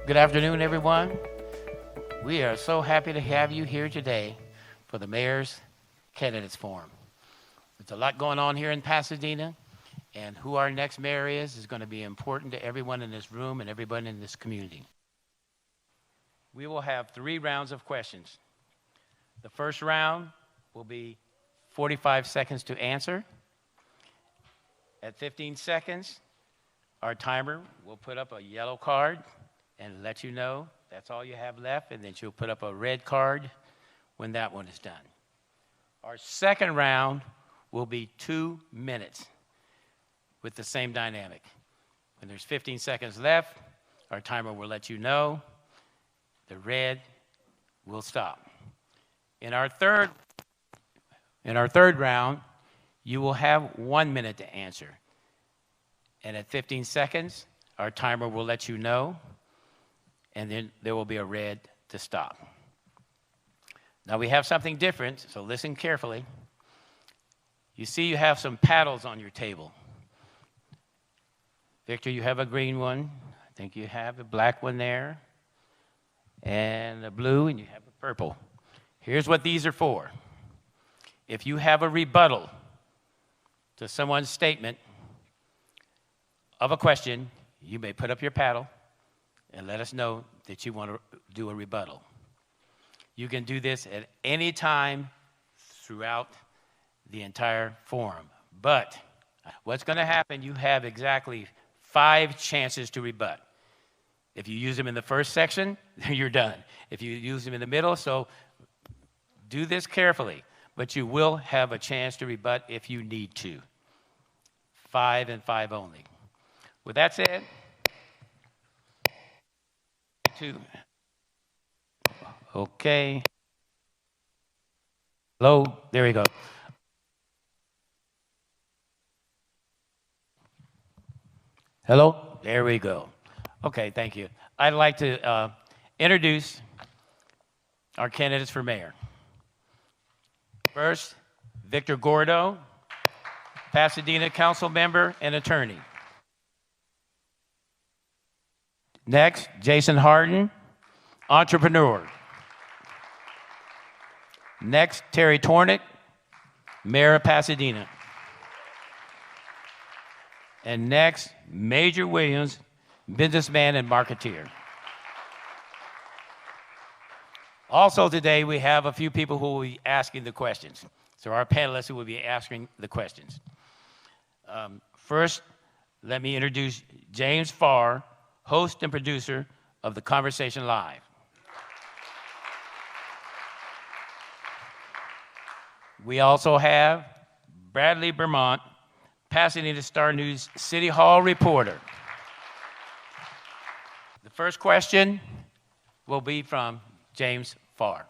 Good afternoon, everyone. We are so happy to have you here today for the Mayor's Candidates Forum. There's a lot going on here in Pasadena, and who our next mayor is going to be important to everyone in this room and everyone in this community. We will have 3 rounds of questions. The first round will be 45 seconds to answer. At 15 seconds, our timer will put up a yellow card and let you know that's all you have left, and then she'll put up a red card when that one is done. Our second round will be 2 minutes with the same dynamic. When there's 15 seconds left, our timer will let you know the red will stop. In our third round, you will have 1 minute to answer. And at 15 seconds, our timer will let you know, and then there will be a red to stop. Now we have something different, so listen carefully. You see you have some paddles on your table. Victor, you have a green one. I think you have a black one there, and a blue, and you have a purple. Here's what these are for. If you have a rebuttal to someone's statement of a question, you may put up your paddle and let us know that you want to do a rebuttal. You can do this at any time throughout the entire forum. But what's going to happen, you have exactly 5 chances to rebut. If you use them in the first section, you're done. If you use them in the middle, so do this carefully, but you will have a chance to rebut if you need to. 5 and 5 only. With that said, 2. Okay. Hello, there we go. Hello, there we go. Okay, thank you. I'd like to introduce our candidates for mayor. First, Victor Gordo, Pasadena council member and attorney. Next, Jason Hardin, entrepreneur. Next, Terry Tornek, mayor of Pasadena. And next, Major Williams, businessman and marketeer. Also today, we have a few people who will be asking the questions. So our panelists who will be asking the questions. First, let me introduce James Farr, host and producer of the Conversation.Live. We also have Bradley Bermont, Pasadena Star-News City Hall reporter. The first question will be from James Farr.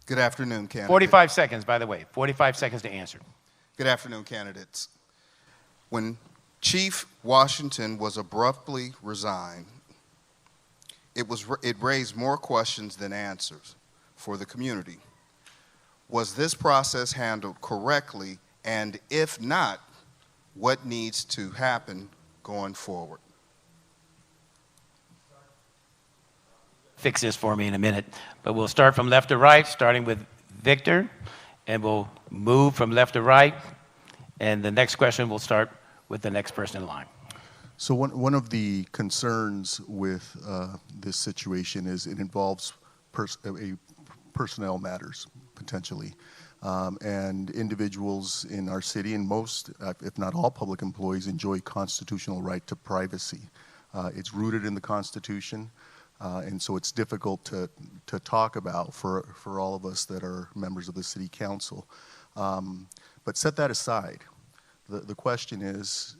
Good afternoon, candidates. 45 seconds, by the way. 45 seconds to answer. Good afternoon, candidates. When Chief Washington was abruptly resigned, it raised more questions than answers for the community. Was this process handled correctly? And if not, what needs to happen going forward? Fix this for me in a minute, but we'll start from left to right, starting with Victor, and we'll move from left to right, and the next question will start with the next person in line. So one of the concerns with this situation is it involves personnel matters, potentially. And individuals in our city, and most, if not all public employees, enjoy constitutional right to privacy. It's rooted in the Constitution, and so it's difficult to talk about for all of us that are members of the City Council. But set that aside. The question is,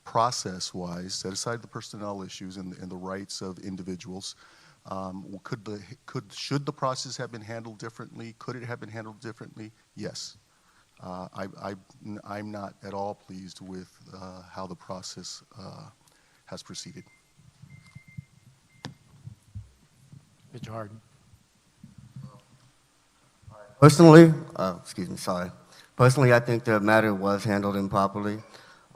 process-wise, set aside the personnel issues and the rights of individuals. Should the process have been handled differently? Could it have been handled differently? Yes. I'm not at all pleased with how the process has proceeded. Mr. Hardin. Personally, Personally, I think the matter was handled improperly.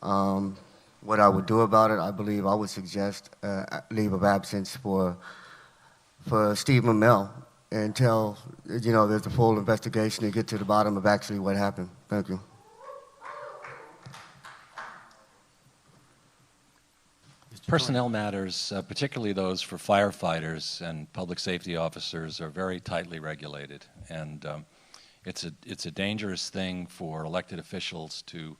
What I would do about it, I believe I would suggest leave of absence for Steve Mamel until, there's a full investigation and get to the bottom of actually what happened. Thank you. Personnel matters, particularly those for firefighters and public safety officers, are very tightly regulated, and it's a dangerous thing for elected officials to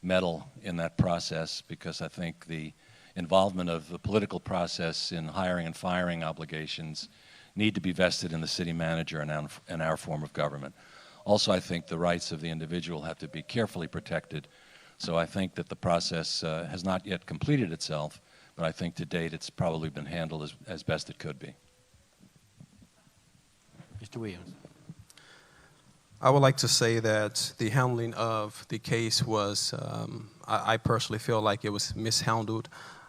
meddle in that process, because I think the involvement of the political process in hiring and firing obligations need to be vested in the city manager and our form of government. Also, I think the rights of the individual have to be carefully protected. So I think that the process has not yet completed itself, but I think to date it's probably been handled as best it could be. Mr. Williams. I would like to say that the handling of the case was, I personally feel like it was mishandled,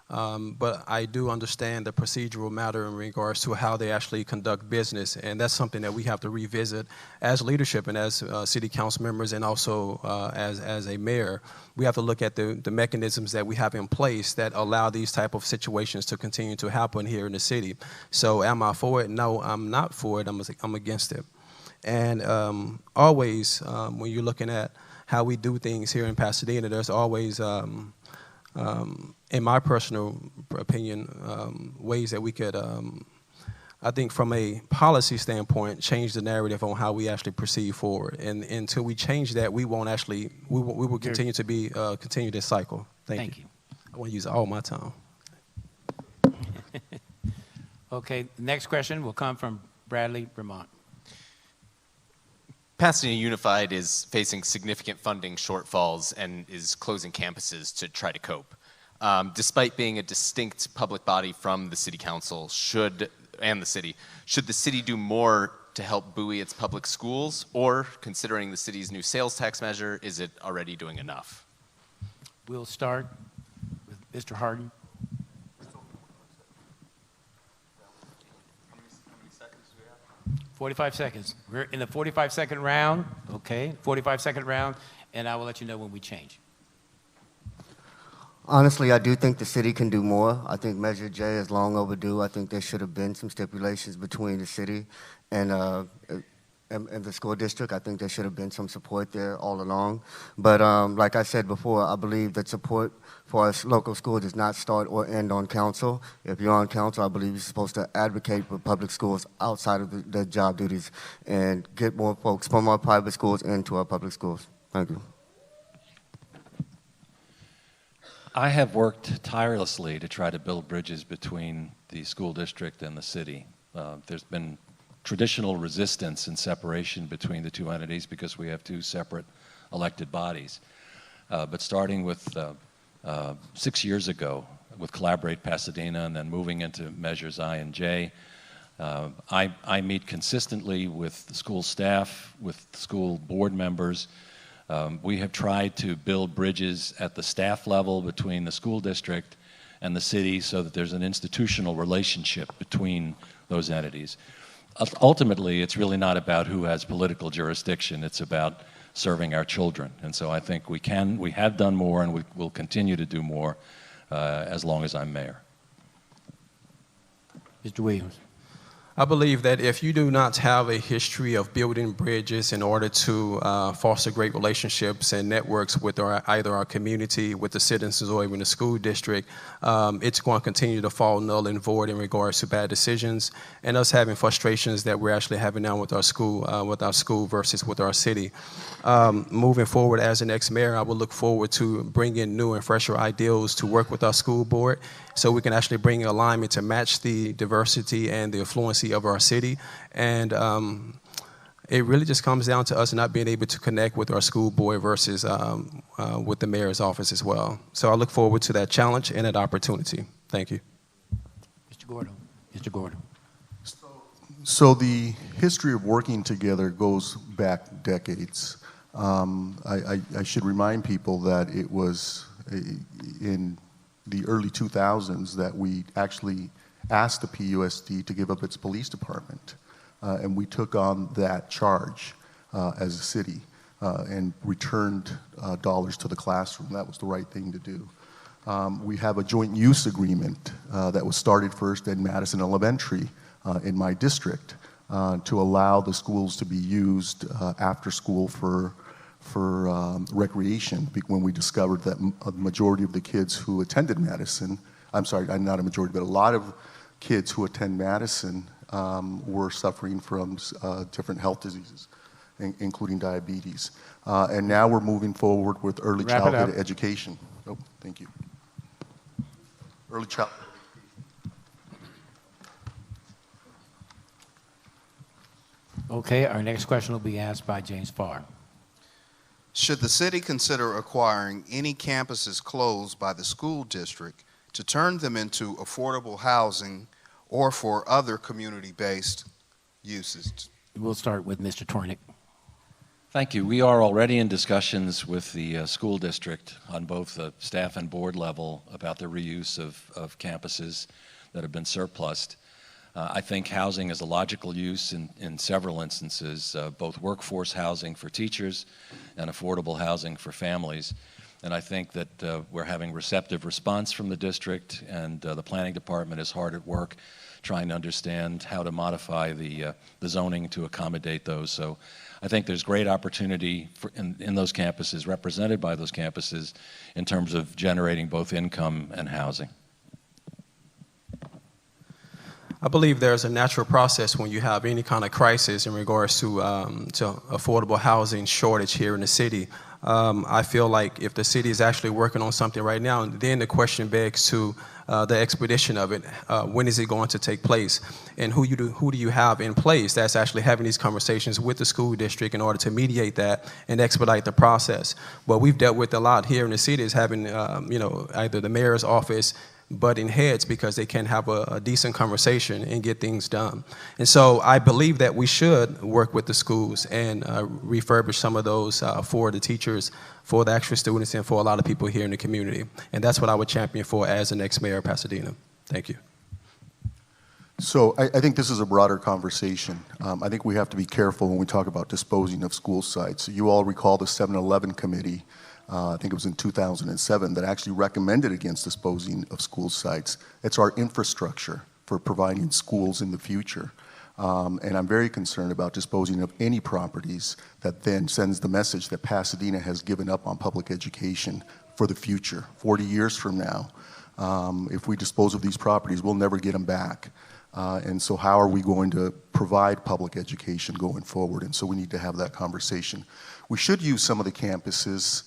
but I do understand the procedural matter in regards to how they actually conduct business, and that's something that we have to revisit as leadership and as city council members, and also as a mayor. We have to look at the mechanisms that we have in place that allow these type of situations to continue to happen here in the city. So am I for it? No, I'm not for it. I'm against it. And always, when you're looking at how we do things here in Pasadena, there's always, in my personal opinion, ways that we could, I think from a policy standpoint, change the narrative on how we actually proceed forward. And until we change that, we won't actually, we will continue to be, continue this cycle. Thank you. I want to use all my time. Okay, next question will come from Bradley Bermont. Pasadena Unified is facing significant funding shortfalls and is closing campuses to try to cope. Despite being a distinct public body from the city council, should the city do more to help buoy its public schools, or, considering the city's new sales tax measure, is it already doing enough? We'll start with Mr. Hardin. 45 seconds. We're in the 45-second round. Okay, 45-second round, and I will let you know when we change. Honestly, I do think the city can do more. I think Measure J is long overdue. I think there should have been some stipulations between the city and the school district. I think there should have been some support there all along. But like I said before, I believe that support for our local schools does not start or end on council. If you're on council, I believe you're supposed to advocate for public schools outside of their job duties and get more folks from our private schools into our public schools. Thank you. I have worked tirelessly to try to build bridges between the school district and the city. There's been traditional resistance and separation between the two entities because we have two separate elected bodies. But starting with 6 years ago with Collaborate Pasadena and then moving into Measures I and J, I meet consistently with the school staff, with the school board members. We have tried to build bridges at the staff level between the school district and the city so that there's an institutional relationship between those entities. Ultimately, it's really not about who has political jurisdiction. It's about serving our children. And so I think we have done more, and we will continue to do more as long as I'm mayor. Mr. Williams. I believe that if you do not have a history of building bridges in order to foster great relationships and networks with either our community, with the citizens, or even the school district, it's going to continue to fall null and void in regards to bad decisions and us having frustrations that we're actually having now with our school versus with our city. Moving forward as the next mayor, I will look forward to bringing new and fresher ideals to work with our school board so we can actually bring alignment to match the diversity and the affluency of our city. And it really just comes down to us not being able to connect with our school board versus with the mayor's office as well. So I look forward to that challenge and that opportunity. Thank you. Mr. Gordo. Mr. Gordo. So the history of working together goes back decades. I should remind people that it was in the early 2000s that we actually asked the PUSD to give up its police department, and we took on that charge as a city. and returned dollars to the classroom. That was the right thing to do. We have a joint use agreement that was started first at Madison Elementary in my district to allow the schools to be used after school for recreation, when we discovered that a majority of the kids who attended Madison, I'm sorry, not a majority, but a lot of kids who attend Madison were suffering from different health diseases, including diabetes. And now we're moving forward with early childhood education. Oh, thank you. Early childhood. Okay, our next question will be asked by James Farr. Should the city consider acquiring any campuses closed by the school district to turn them into affordable housing or for other community-based uses? We'll start with Mr. Tornek. Thank you. We are already in discussions with the school district on both the staff and board level about the reuse of campuses that have been surplused. I think housing is a logical use in several instances, both workforce housing for teachers and affordable housing for families. And I think that we're having receptive response from the district, and the planning department is hard at work trying to understand how to modify the zoning to accommodate those. So I think there's great opportunity in those campuses, represented by those campuses, in terms of generating both income and housing. I believe there's a natural process when you have any kind of crisis in regards to affordable housing shortage here in the city. I feel like if the city is actually working on something right now, then the question begs to the expedition of it. When is it going to take place? And who do you have in place that's actually having these conversations with the school district in order to mediate that and expedite the process? What we've dealt with a lot here in the city is having either the mayor's office butting heads because they can't have a decent conversation and get things done. And so I believe that we should work with the schools and refurbish some of those for the teachers, for the extra students, and for a lot of people here in the community. And that's what I would champion for as the next mayor of Pasadena. Thank you. So I think this is a broader conversation. I think we have to be careful when we talk about disposing of school sites. You all recall the 7-Eleven committee, I think it was in 2007, that actually recommended against disposing of school sites. It's our infrastructure for providing schools in the future. And I'm very concerned about disposing of any properties that then sends the message that Pasadena has given up on public education for the future. 40 years from now, if we dispose of these properties, we'll never get them back. And so how are we going to provide public education going forward? And so we need to have that conversation. We should use some of the campuses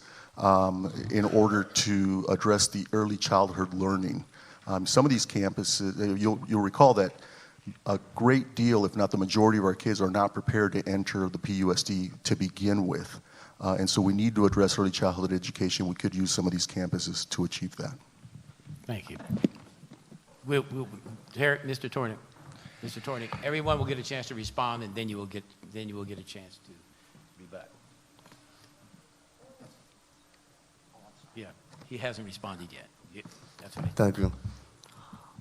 in order to address the early childhood learning. Some of these campuses, you'll recall that a great deal, if not the majority of our kids, are not prepared to enter the PUSD to begin with. And so we need to address early childhood education. We could use some of these campuses to achieve that. Thank you. Mr. Tornek. Mr. Tornek, everyone will get a chance to respond, and then you will get a chance to rebut. Yeah, he hasn't responded yet. That's okay. Thank you.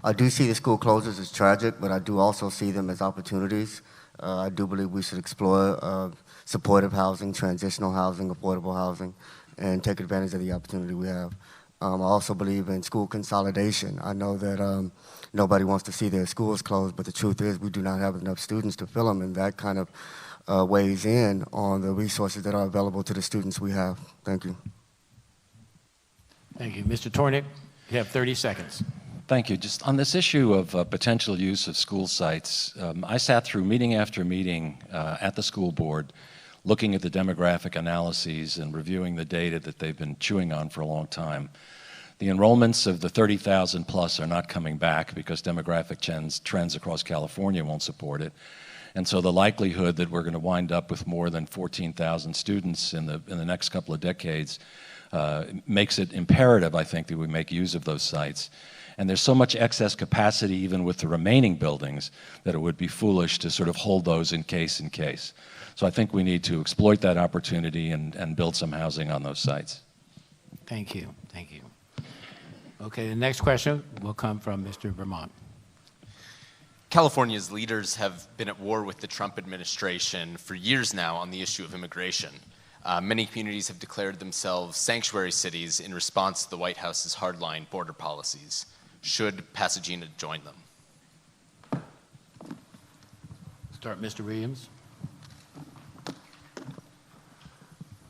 I do see the school closures as tragic, but I do also see them as opportunities. I do believe we should explore supportive housing, transitional housing, affordable housing, and take advantage of the opportunity we have. I also believe in school consolidation. I know that nobody wants to see their schools closed, but the truth is we do not have enough students to fill them, and that kind of weighs in on the resources that are available to the students we have. Thank you. Thank you. Mr. Tornek, you have 30 seconds. Thank you. Just on this issue of potential use of school sites, I sat through meeting after meeting at the school board looking at the demographic analyses and reviewing the data that they've been chewing on for a long time. The enrollments of the 30,000 plus are not coming back because demographic trends across California won't support it. And so the likelihood that we're going to wind up with more than 14,000 students in the next couple of decades makes it imperative, I think, that we make use of those sites. And there's so much excess capacity even with the remaining buildings that it would be foolish to sort of hold those in case. So I think we need to exploit that opportunity and build some housing on those sites. Thank you. Thank you. Okay, the next question will come from Mr. Bermont. California's leaders have been at war with the Trump administration for years now on the issue of immigration. Many communities have declared themselves sanctuary cities in response to the White House's hardline border policies. Should Pasadena join them? Start, Mr. Williams.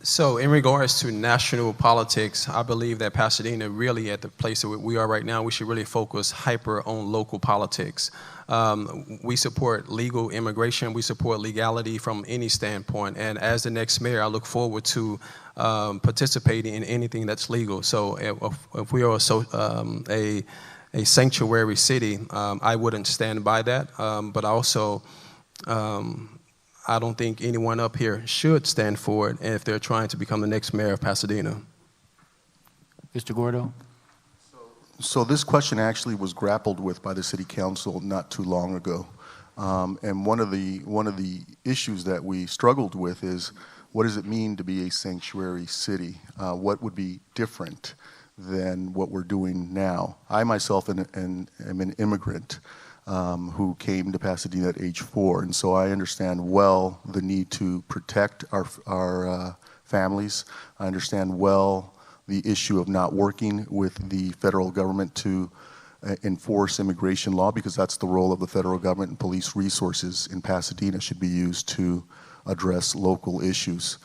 So in regards to national politics, I believe that Pasadena really at the place that we are right now, we should really focus hyper on local politics. We support legal immigration. We support legality from any standpoint. And as the next mayor, I look forward to participating in anything that's legal. So if we are a sanctuary city, I wouldn't stand by that. But also, I don't think anyone up here should stand for it if they're trying to become the next mayor of Pasadena. Mr. Gordo? So this question actually was grappled with by the city council not too long ago. And one of the issues that we struggled with is, what does it mean to be a sanctuary city? What would be different than what we're doing now? I myself am an immigrant who came to Pasadena at age 4, and so I understand well the need to protect our families. I understand well the issue of not working with the federal government to enforce immigration law, because that's the role of the federal government, and police resources in Pasadena should be used to address local issues.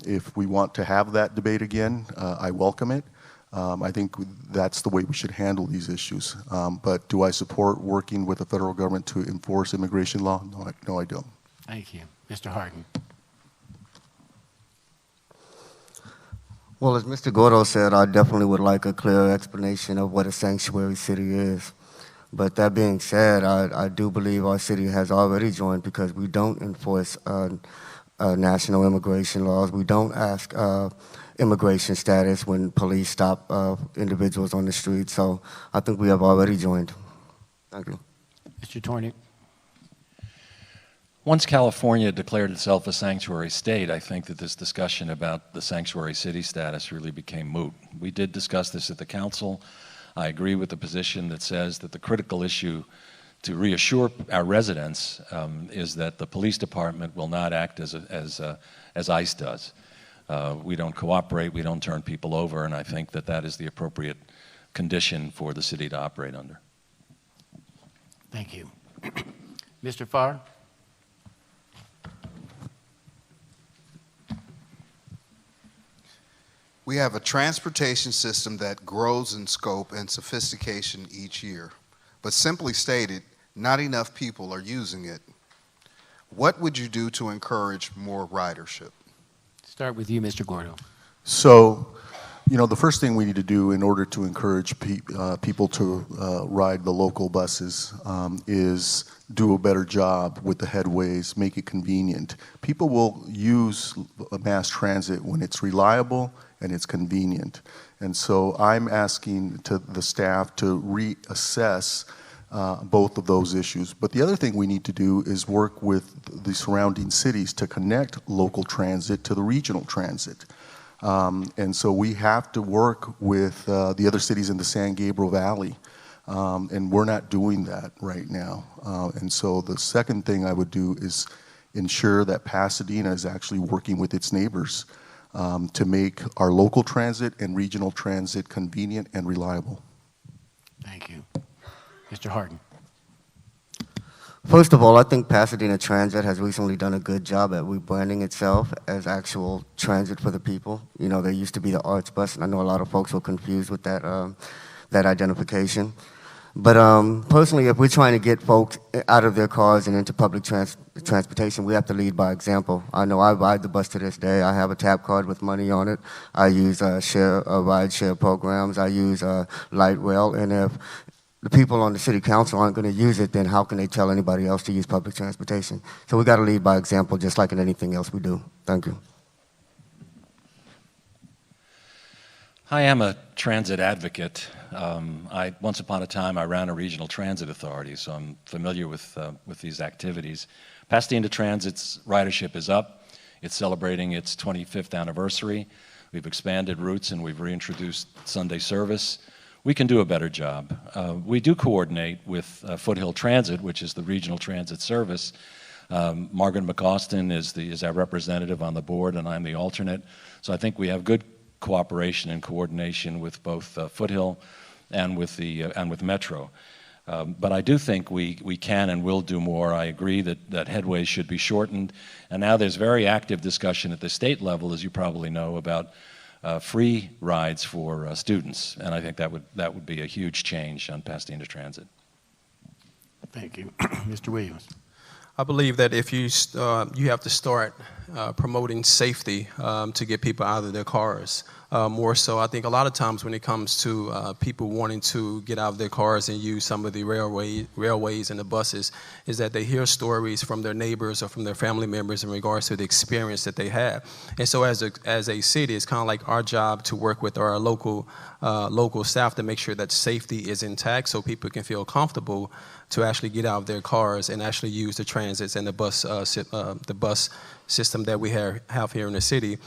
If we want to have that debate again, I welcome it. I think that's the way we should handle these issues. But do I support working with the federal government to enforce immigration law? No, I don't. Thank you. Mr. Hardin? Well, as Mr. Gordo said, I definitely would like a clear explanation of what a sanctuary city is. But that being said, I do believe our city has already joined, because we don't enforce national immigration laws. We don't ask immigration status when police stop individuals on the street. So I think we have already joined. Thank you. Mr. Tornek? Once California declared itself a sanctuary state, I think that this discussion about the sanctuary city status really became moot. We did discuss this at the council. I agree with the position that says that the critical issue to reassure our residents is that the police department will not act as ICE does. We don't cooperate, we don't turn people over, and I think that that is the appropriate condition for the city to operate under. Thank you. Mr. Farr? We have a transportation system that grows in scope and sophistication each year, but simply stated, not enough people are using it. What would you do to encourage more ridership? Start with you, Mr. Gordo. So, you know, the first thing we need to do in order to encourage people to ride the local buses is do a better job with the headways, make it convenient. People will use mass transit when it's reliable and it's convenient. And so I'm asking to the staff to reassess both of those issues. But the other thing we need to do is work with the surrounding cities to connect local transit to the regional transit. And so we have to work with the other cities in the San Gabriel Valley, and we're not doing that right now. And so the second thing I would do is ensure that Pasadena is actually working with its neighbors to make our local transit and regional transit convenient and reliable. Thank you. Mr. Hardin? First of all, I think Pasadena Transit has recently done a good job at rebranding itself as actual transit for the people. You know, there used to be the Arts Bus, and I know a lot of folks were confused with that, that identification. But personally, if we're trying to get folks out of their cars and into public transportation, we have to lead by example. I know I ride the bus to this day. I have a tap card with money on it. I use ride share programs. I use light rail, and if the people on the city council aren't going to use it, then how can they tell anybody else to use public transportation? So we got to lead by example, just like in anything else we do. Thank you. I am a transit advocate. Once upon a time, I ran a regional transit authority, so I'm familiar with these activities. Pasadena Transit's ridership is up. It's celebrating its 25th anniversary. We've expanded routes and we've reintroduced Sunday service. We can do a better job. We do coordinate with Foothill Transit, which is the regional transit service, Margaret McAustin is our representative on the board, and I'm the alternate. So I think we have good cooperation and coordination with both Foothill and with Metro. But I do think we can and will do more. I agree that headways should be shortened. And now there's very active discussion at the state level, as you probably know, about free rides for students. And I think that would be a huge change on Pasadena Transit. Thank you. Mr. Williams. I believe that if you have to start promoting safety to get people out of their cars. More so, I think a lot of times when it comes to people wanting to get out of their cars and use some of the railways and the buses, is that they hear stories from their neighbors or from their family members in regards to the experience that they have. And so as a city, it's kind of like our job to work with our local staff to make sure that safety is intact so people can feel comfortable to actually get out of their cars and actually use the transits and the bus system that we have here in the city.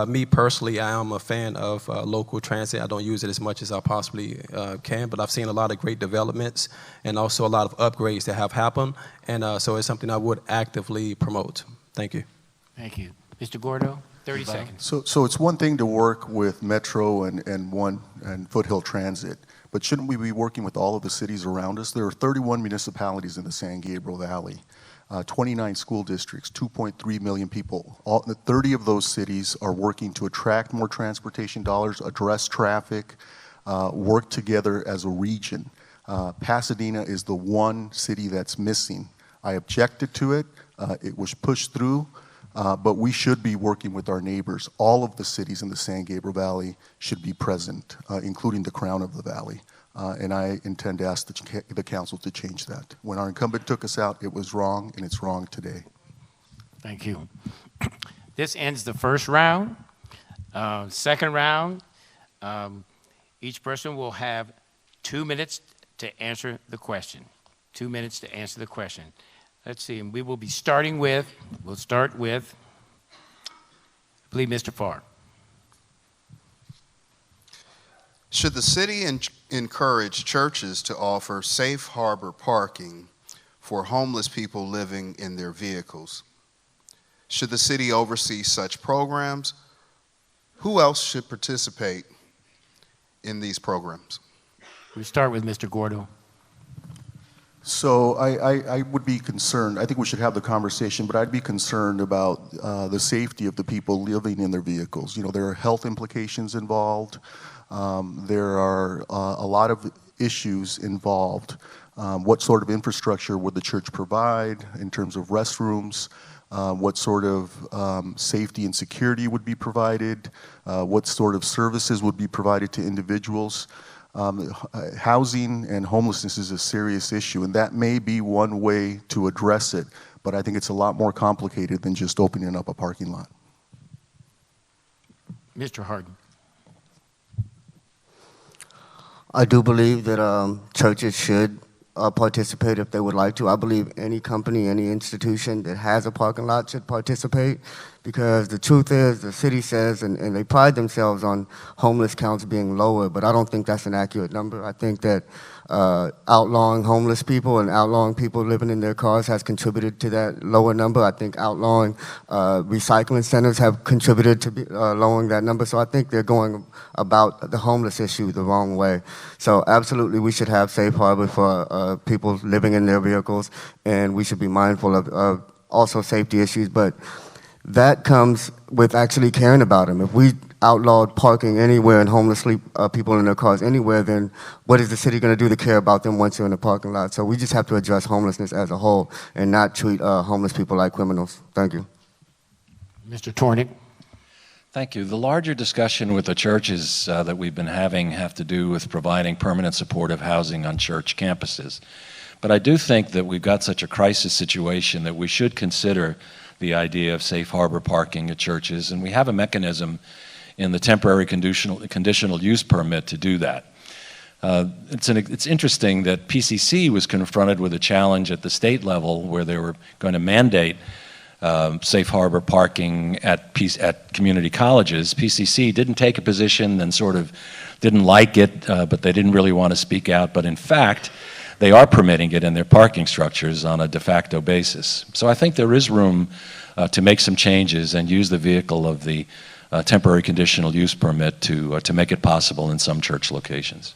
Me personally, I am a fan of local transit. I don't use it as much as I possibly can, but I've seen a lot of great developments and also a lot of upgrades that have happened, and so it's something I would actively promote. Thank you. Thank you. Mr. Gordo, 30 seconds. So it's one thing to work with Metro and Foothill Transit, but shouldn't we be working with all of the cities around us? There are 31 municipalities in the San Gabriel Valley, 29 school districts, 2.3 million people. 30 of those cities are working to attract more transportation dollars, address traffic, work together as a region. Pasadena is the one city that's missing. I objected to it. It was pushed through. But we should be working with our neighbors. All of the cities in the San Gabriel Valley should be present, including the Crown of the Valley. And I intend to ask the council to change that. When our incumbent took us out, it was wrong, and it's wrong today. Thank you. This ends the first round. Second round, each person will have 2 minutes to answer the question. 2 minutes to answer the question. Let's see, and we will be starting with, we'll start with, I believe, Mr. Farr. Should the city encourage churches to offer safe harbor parking for homeless people living in their vehicles? Should the city oversee such programs? Who else should participate in these programs? We start with Mr. Gordo. So I would be concerned. I think we should have the conversation, but I'd be concerned about the safety of the people living in their vehicles. You know, there are health implications involved. There are a lot of issues involved. What sort of infrastructure would the church provide in terms of restrooms? What sort of safety and security would be provided? What sort of services would be provided to individuals? Housing and homelessness is a serious issue, and that may be one way to address it, but I think it's a lot more complicated than just opening up a parking lot. Mr. Hardin. I do believe that churches should participate if they would like to. I believe any company, any institution that has a parking lot should participate, because the truth is, the city says, and they pride themselves on homeless counts being lower, but I don't think that's an accurate number. I think that outlawing homeless people and outlawing people living in their cars has contributed to that lower number. I think outlawing recycling centers have contributed to lowering that number. So I think they're going about the homeless issue the wrong way. So absolutely, we should have safe harbor for people living in their vehicles, and we should be mindful of also safety issues, but that comes with actually caring about them. If we outlawed parking anywhere and homeless people in their cars anywhere, then what is the city going to do to care about them once they're in the parking lot? So we just have to address homelessness as a whole and not treat homeless people like criminals. Thank you. Mr. Tornek. Thank you. The larger discussion with the churches that we've been having have to do with providing permanent supportive housing on church campuses. But I do think that we've got such a crisis situation that we should consider the idea of safe harbor parking at churches, and we have a mechanism in the temporary conditional use permit to do that. It's interesting that PCC was confronted with a challenge at the state level where they were going to mandate safe harbor parking at community colleges. PCC didn't take a position and sort of didn't like it, but they didn't really want to speak out. But in fact, they are permitting it in their parking structures on a de facto basis. So I think there is room to make some changes and use the vehicle of the temporary conditional use permit to make it possible in some church locations.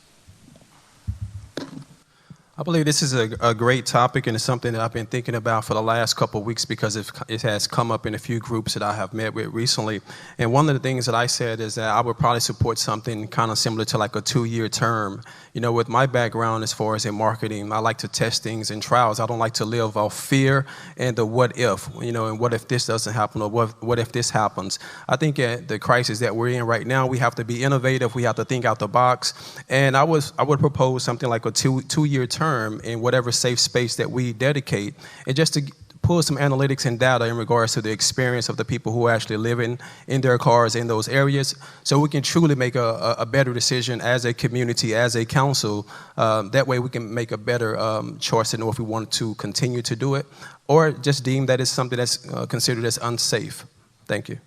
I believe this is a great topic, and it's something that I've been thinking about for the last couple of weeks because it has come up in a few groups that I have met with recently. And one of the things that I said is that I would probably support something kind of similar to like a 2-year term. You know, with my background as far as in marketing, I like to test things and trials. I don't like to live off fear and the what if, you know, and what if this doesn't happen or what if this happens. I think at the crisis that we're in right now, we have to be innovative. We have to think out the box. And I would propose something like a two-year term in whatever safe space that we dedicate, and just to pull some analytics and data in regards to the experience of the people who are actually living in their cars in those areas, so we can truly make a better decision as a community, as a council. That way we can make a better choice to know if we want to continue to do it or just deem that it's something that's considered as unsafe. Thank you.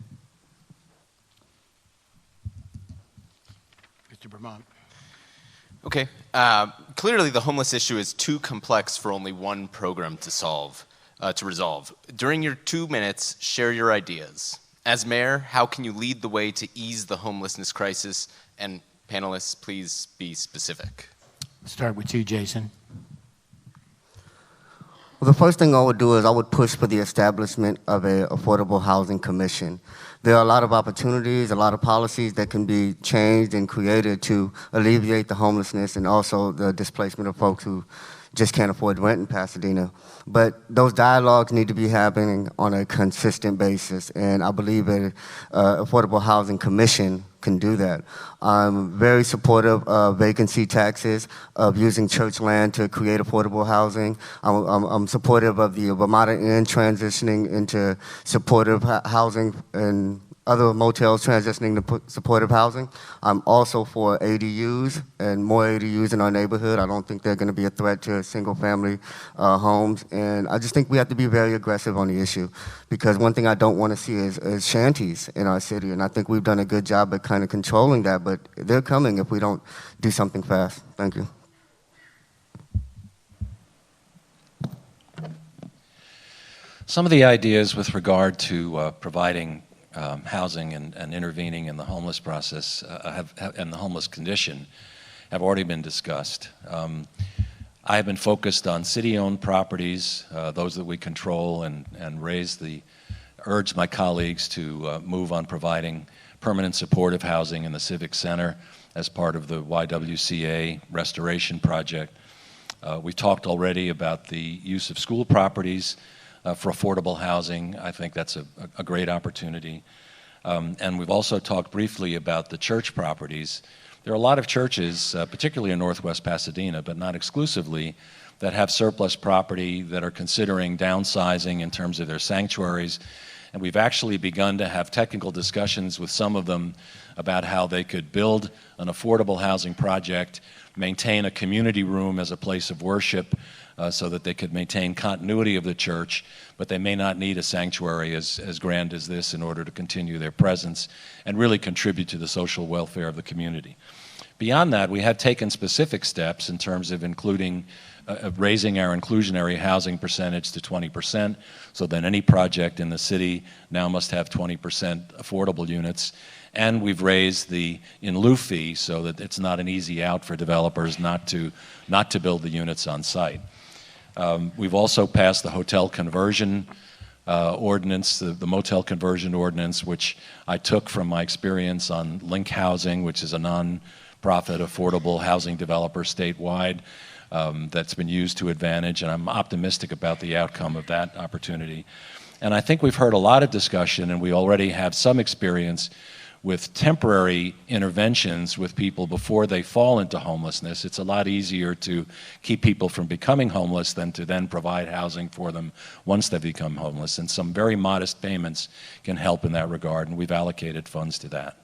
Mr. Bermont. Okay. Clearly, the homeless issue is too complex for only one program to resolve. During your 2 minutes, share your ideas. As mayor, how can you lead the way to ease the homelessness crisis? And panelists, please be specific. Start with you, Jason. Well, the first thing I would do is I would push for the establishment of an affordable housing commission. There are a lot of opportunities, a lot of policies that can be changed and created to alleviate the homelessness and also the displacement of folks who just can't afford rent in Pasadena. But those dialogues need to be happening on a consistent basis, and I believe an affordable housing commission can do that. I'm very supportive of vacancy taxes, of using church land to create affordable housing. I'm supportive of the Ramada Inn transitioning into supportive housing and other motels transitioning to supportive housing. I'm also for ADUs and more ADUs in our neighborhood. I don't think they're going to be a threat to single-family homes. And I just think we have to be very aggressive on the issue, because one thing I don't want to see is shanties in our city. And I think we've done a good job at kind of controlling that, but they're coming if we don't do something fast. Thank you. Some of the ideas with regard to providing housing and intervening in the homeless process and the homeless condition have already been discussed. I have been focused on city-owned properties, those that we control, and urge my colleagues to move on providing permanent supportive housing in the Civic Center as part of the YWCA restoration project. We've talked already about the use of school properties for affordable housing. I think that's a great opportunity. And we've also talked briefly about the church properties. There are a lot of churches, particularly in Northwest Pasadena, but not exclusively, that have surplus property that are considering downsizing in terms of their sanctuaries. And we've actually begun to have technical discussions with some of them about how they could build an affordable housing project, maintain a community room as a place of worship, so that they could maintain continuity of the church, but they may not need a sanctuary as grand as this in order to continue their presence and really contribute to the social welfare of the community. Beyond that, we have taken specific steps in terms of raising our inclusionary housing percentage to 20%, so that any project in the city now must have 20% affordable units. And we've raised the in lieu fee so that it's not an easy out for developers not to build the units on site. We've also passed the hotel conversion ordinance, the motel conversion ordinance, which I took from my experience on Link Housing, which is a non-profit affordable housing developer statewide that's been used to advantage, and I'm optimistic about the outcome of that opportunity. And I think we've heard a lot of discussion, and we already have some experience with temporary interventions with people before they fall into homelessness. It's a lot easier to keep people from becoming homeless than to then provide housing for them once they become homeless. And some very modest payments can help in that regard, and we've allocated funds to that.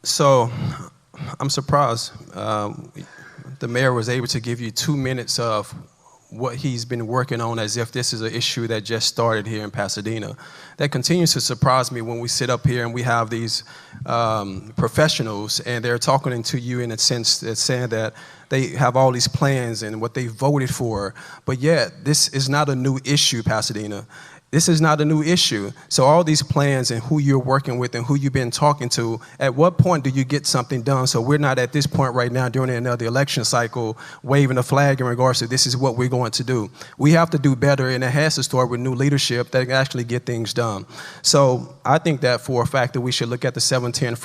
So I'm surprised the mayor was able to give you 2 minutes of what he's been working on as if this is an issue that just started here in Pasadena. That continues to surprise me when we sit up here and we have these professionals and they're talking to you in a sense that's saying that they have all these plans and what they voted for, but yet this is not a new issue, Pasadena. This is not a new issue. So all these plans and who you're working with and who you've been talking to, at what point do you get something done? So we're not at this point right now during another election cycle waving a flag in regards to this is what we're going to do. We have to do better, and it has to start with new leadership that can actually get things done. So I think that for a fact that we should look at the 710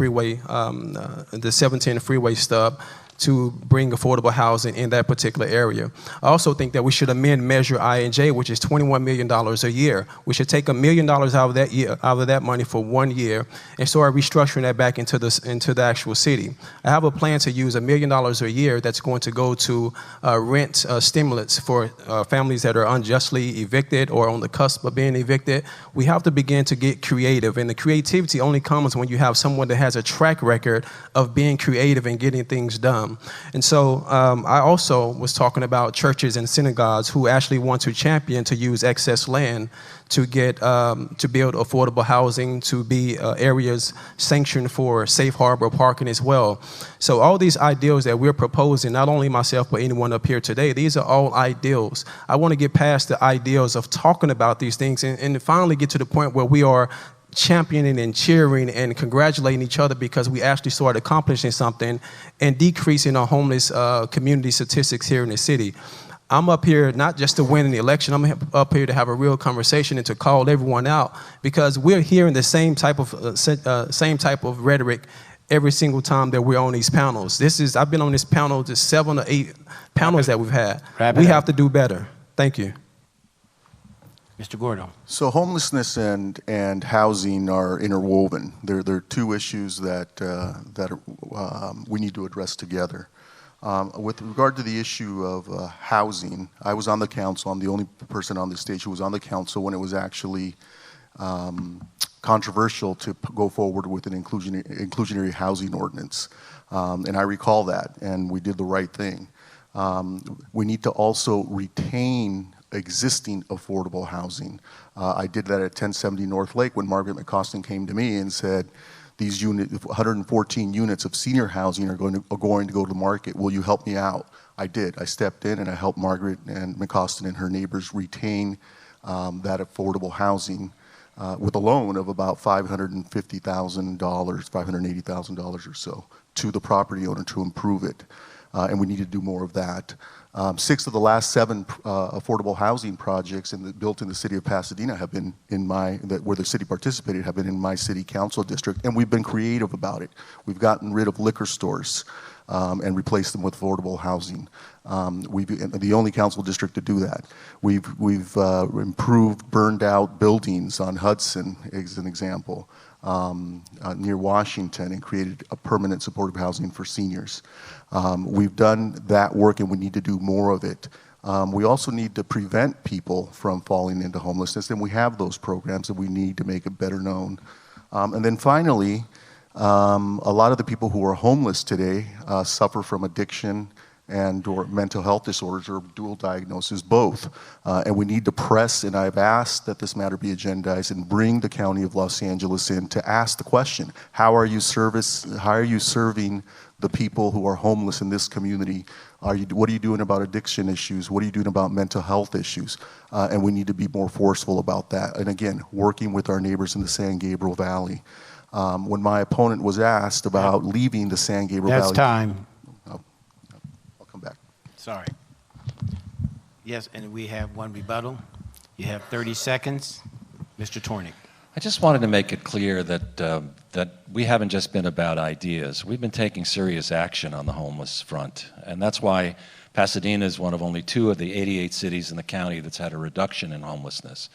freeway stub to bring affordable housing in that particular area. I also think that we should amend Measure I&J, which is $21 million a year. We should take $1 million out of that money for 1 year and start restructuring that back into the actual city. I have a plan to use $1 million a year that's going to go to rent stimulants for families that are unjustly evicted or on the cusp of being evicted. We have to begin to get creative, and the creativity only comes when you have someone that has a track record of being creative and getting things done. And so I also was talking about churches and synagogues who actually want to champion to use excess land to get to build affordable housing, to be areas sanctioned for safe harbor parking as well. So all these ideals that we're proposing, not only myself but anyone up here today, these are all ideals. I want to get past the ideals of talking about these things and finally get to the point where we are championing and cheering and congratulating each other because we actually started accomplishing something and decreasing our homeless community statistics here in the city. I'm up here not just to win an election, I'm up here to have a real conversation and to call everyone out because we're hearing the same type of rhetoric every single time that we're on these panels. I've been on this panel, just 7 or 8 panels that we've had. We have to do better. Thank you. Mr. Gordo. So homelessness and housing are interwoven. They're two issues that we need to address together. With regard to the issue of housing, I was on the council. I'm the only person on this stage who was on the council when it was actually controversial to go forward with an inclusionary housing ordinance. And I recall that, and we did the right thing. We need to also retain existing affordable housing. I did that at 1070 North Lake when Margaret McCostin came to me and said, these 114 units of senior housing are going to go to the market. Will you help me out? I did. I stepped in and I helped Margaret and McCostin and her neighbors retain that affordable housing with a loan of about $550,000, $580,000 or so to the property owner to improve it. And we need to do more of that. 6 of the last 7 affordable housing projects built in the city of Pasadena have been where the city participated, have been in my city council district, and we've been creative about it. We've gotten rid of liquor stores and replaced them with affordable housing. We've the only council district to do that. We've improved burned out buildings on Hudson, as an example, near Washington, and created a permanent supportive housing for seniors. We've done that work and we need to do more of it. We also need to prevent people from falling into homelessness, and we have those programs and we need to make it better known. And then finally, a lot of the people who are homeless today suffer from addiction or mental health disorders or dual diagnosis, both. And we need to press, and I've asked that this matter be agendized and bring the County of Los Angeles in to ask the question, how are you serving the people who are homeless in this community? What are you doing about addiction issues? What are you doing about mental health issues? And we need to be more forceful about that. And again, working with our neighbors in the San Gabriel Valley. When my opponent was asked about leaving the San Gabriel Valley. That's time. I'll come back. Sorry. Yes, and we have one rebuttal. You have 30 seconds. Mr. Tornek. I just wanted to make it clear that we haven't just been about ideas. We've been taking serious action on the homeless front, and that's why Pasadena is one of only 2 of the 88 cities in the county that's had a reduction in homelessness.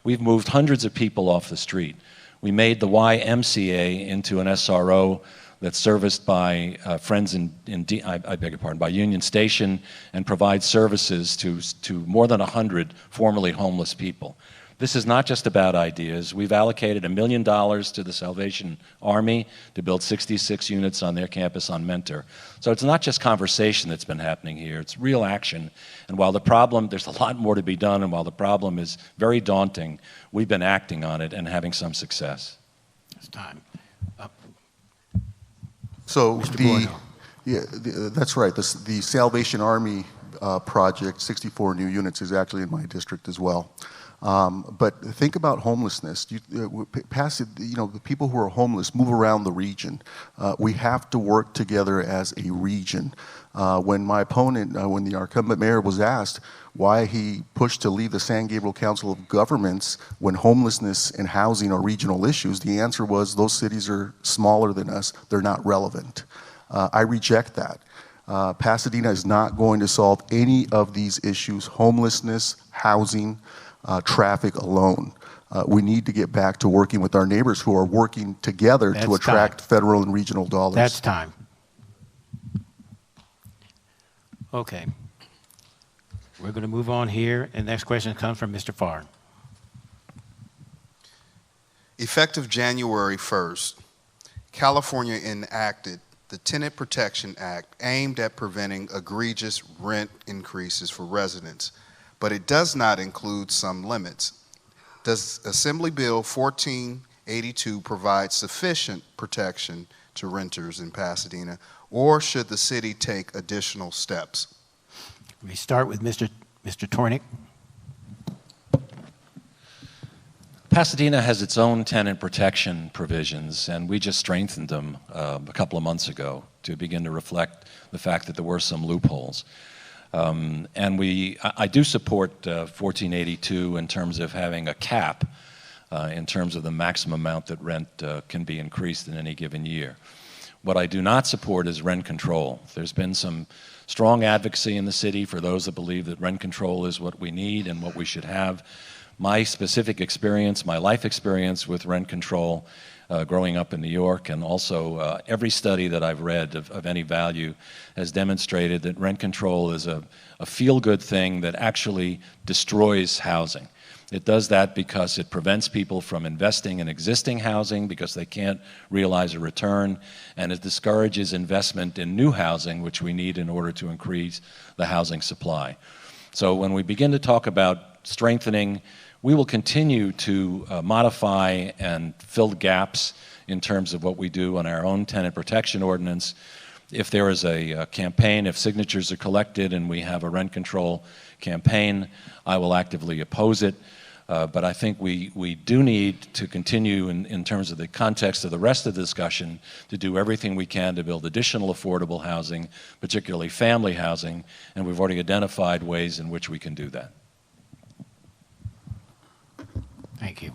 We've moved hundreds of people off the street. We made the YMCA into an SRO that's serviced by friends by Union Station, and provides services to more than 100 formerly homeless people. This is not just about ideas. We've allocated $1 million to the Salvation Army to build 66 units on their campus on Mentor. So it's not just conversation that's been happening here, it's real action. And while the problem, there's a lot more to be done, and while the problem is very daunting, we've been acting on it and having some success. It's time. So Gordo. that's right. The Salvation Army project, 64 new units, is actually in my district as well. But think about homelessness. The people who are homeless move around the region. We have to work together as a region. When my opponent, when the incumbent mayor was asked why he pushed to leave the San Gabriel Council of Governments when homelessness and housing are regional issues, the answer was those cities are smaller than us, they're not relevant. I reject that. Pasadena is not going to solve any of these issues, homelessness, housing, traffic alone. We need to get back to working with our neighbors who are working together to attract federal and regional dollars. That's time. Okay. We're going to move on here, and next question comes from Mr. Farr. Effective January 1st, California enacted the Tenant Protection Act aimed at preventing egregious rent increases for residents, but it does not include some limits. Does Assembly Bill 1482 provide sufficient protection to renters in Pasadena, or should the city take additional steps? We start with Mr. Tornek. Pasadena has its own tenant protection provisions, and we just strengthened them a couple of months ago to begin to reflect the fact that there were some loopholes. And I do support 1482 in terms of having a cap in terms of the maximum amount that rent can be increased in any given year. What I do not support is rent control. There's been some strong advocacy in the city for those that believe that rent control is what we need and what we should have. My specific experience, my life experience with rent control growing up in New York, and also every study that I've read of any value has demonstrated that rent control is a feel-good thing that actually destroys housing. It does that because it prevents people from investing in existing housing because they can't realize a return, and it discourages investment in new housing, which we need in order to increase the housing supply. So when we begin to talk about strengthening, we will continue to modify and fill gaps in terms of what we do on our own tenant protection ordinance. If there is a campaign, if signatures are collected and we have a rent control campaign, I will actively oppose it. But I think we do need to continue in terms of the context of the rest of the discussion to do everything we can to build additional affordable housing, particularly family housing, and we've already identified ways in which we can do that. Thank you.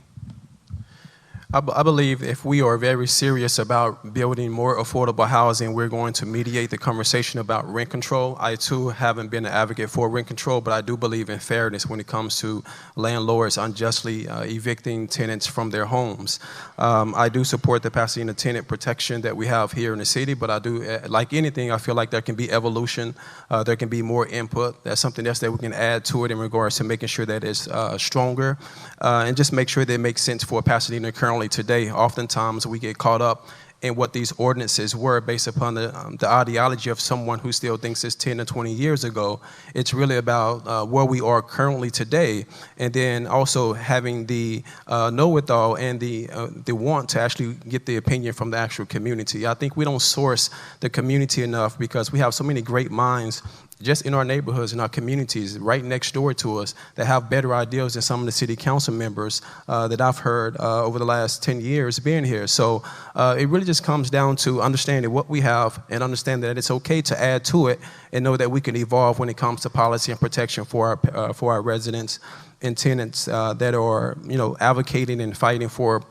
I believe if we are very serious about building more affordable housing, we're going to mediate the conversation about rent control. I, too, haven't been an advocate for rent control, but I do believe in fairness when it comes to landlords unjustly evicting tenants from their homes. I do support the Pasadena tenant protection that we have here in the city, but I do, like anything, I feel like there can be evolution. There can be more input. That's something else that we can add to it in regards to making sure that it's stronger and just make sure that it makes sense for Pasadena currently today. Oftentimes we get caught up in what these ordinances were based upon the ideology of someone who still thinks it's 10 or 20 years ago. It's really about where we are currently today, and then also having the know-it-all and the want to actually get the opinion from the actual community. I think we don't source the community enough because we have so many great minds just in our neighborhoods, in our communities, right next door to us, that have better ideas than some of the city council members that I've heard over the last 10 years being here. So it really just comes down to understanding what we have and understand that it's okay to add to it and know that we can evolve when it comes to policy and protection for our residents and tenants that are, advocating and fighting for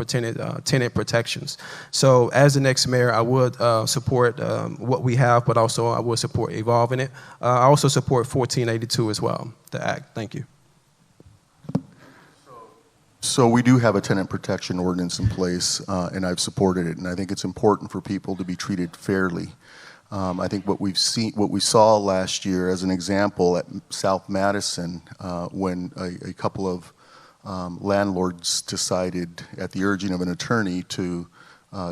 tenant protections. So as the next mayor, I would support what we have, but also I would support evolving it. I also support 1482 as well, the act. Thank you. So we do have a tenant protection ordinance in place, and I've supported it, and I think it's important for people to be treated fairly. I think what we saw last year as an example at South Madison when a couple of landlords decided, at the urging of an attorney, to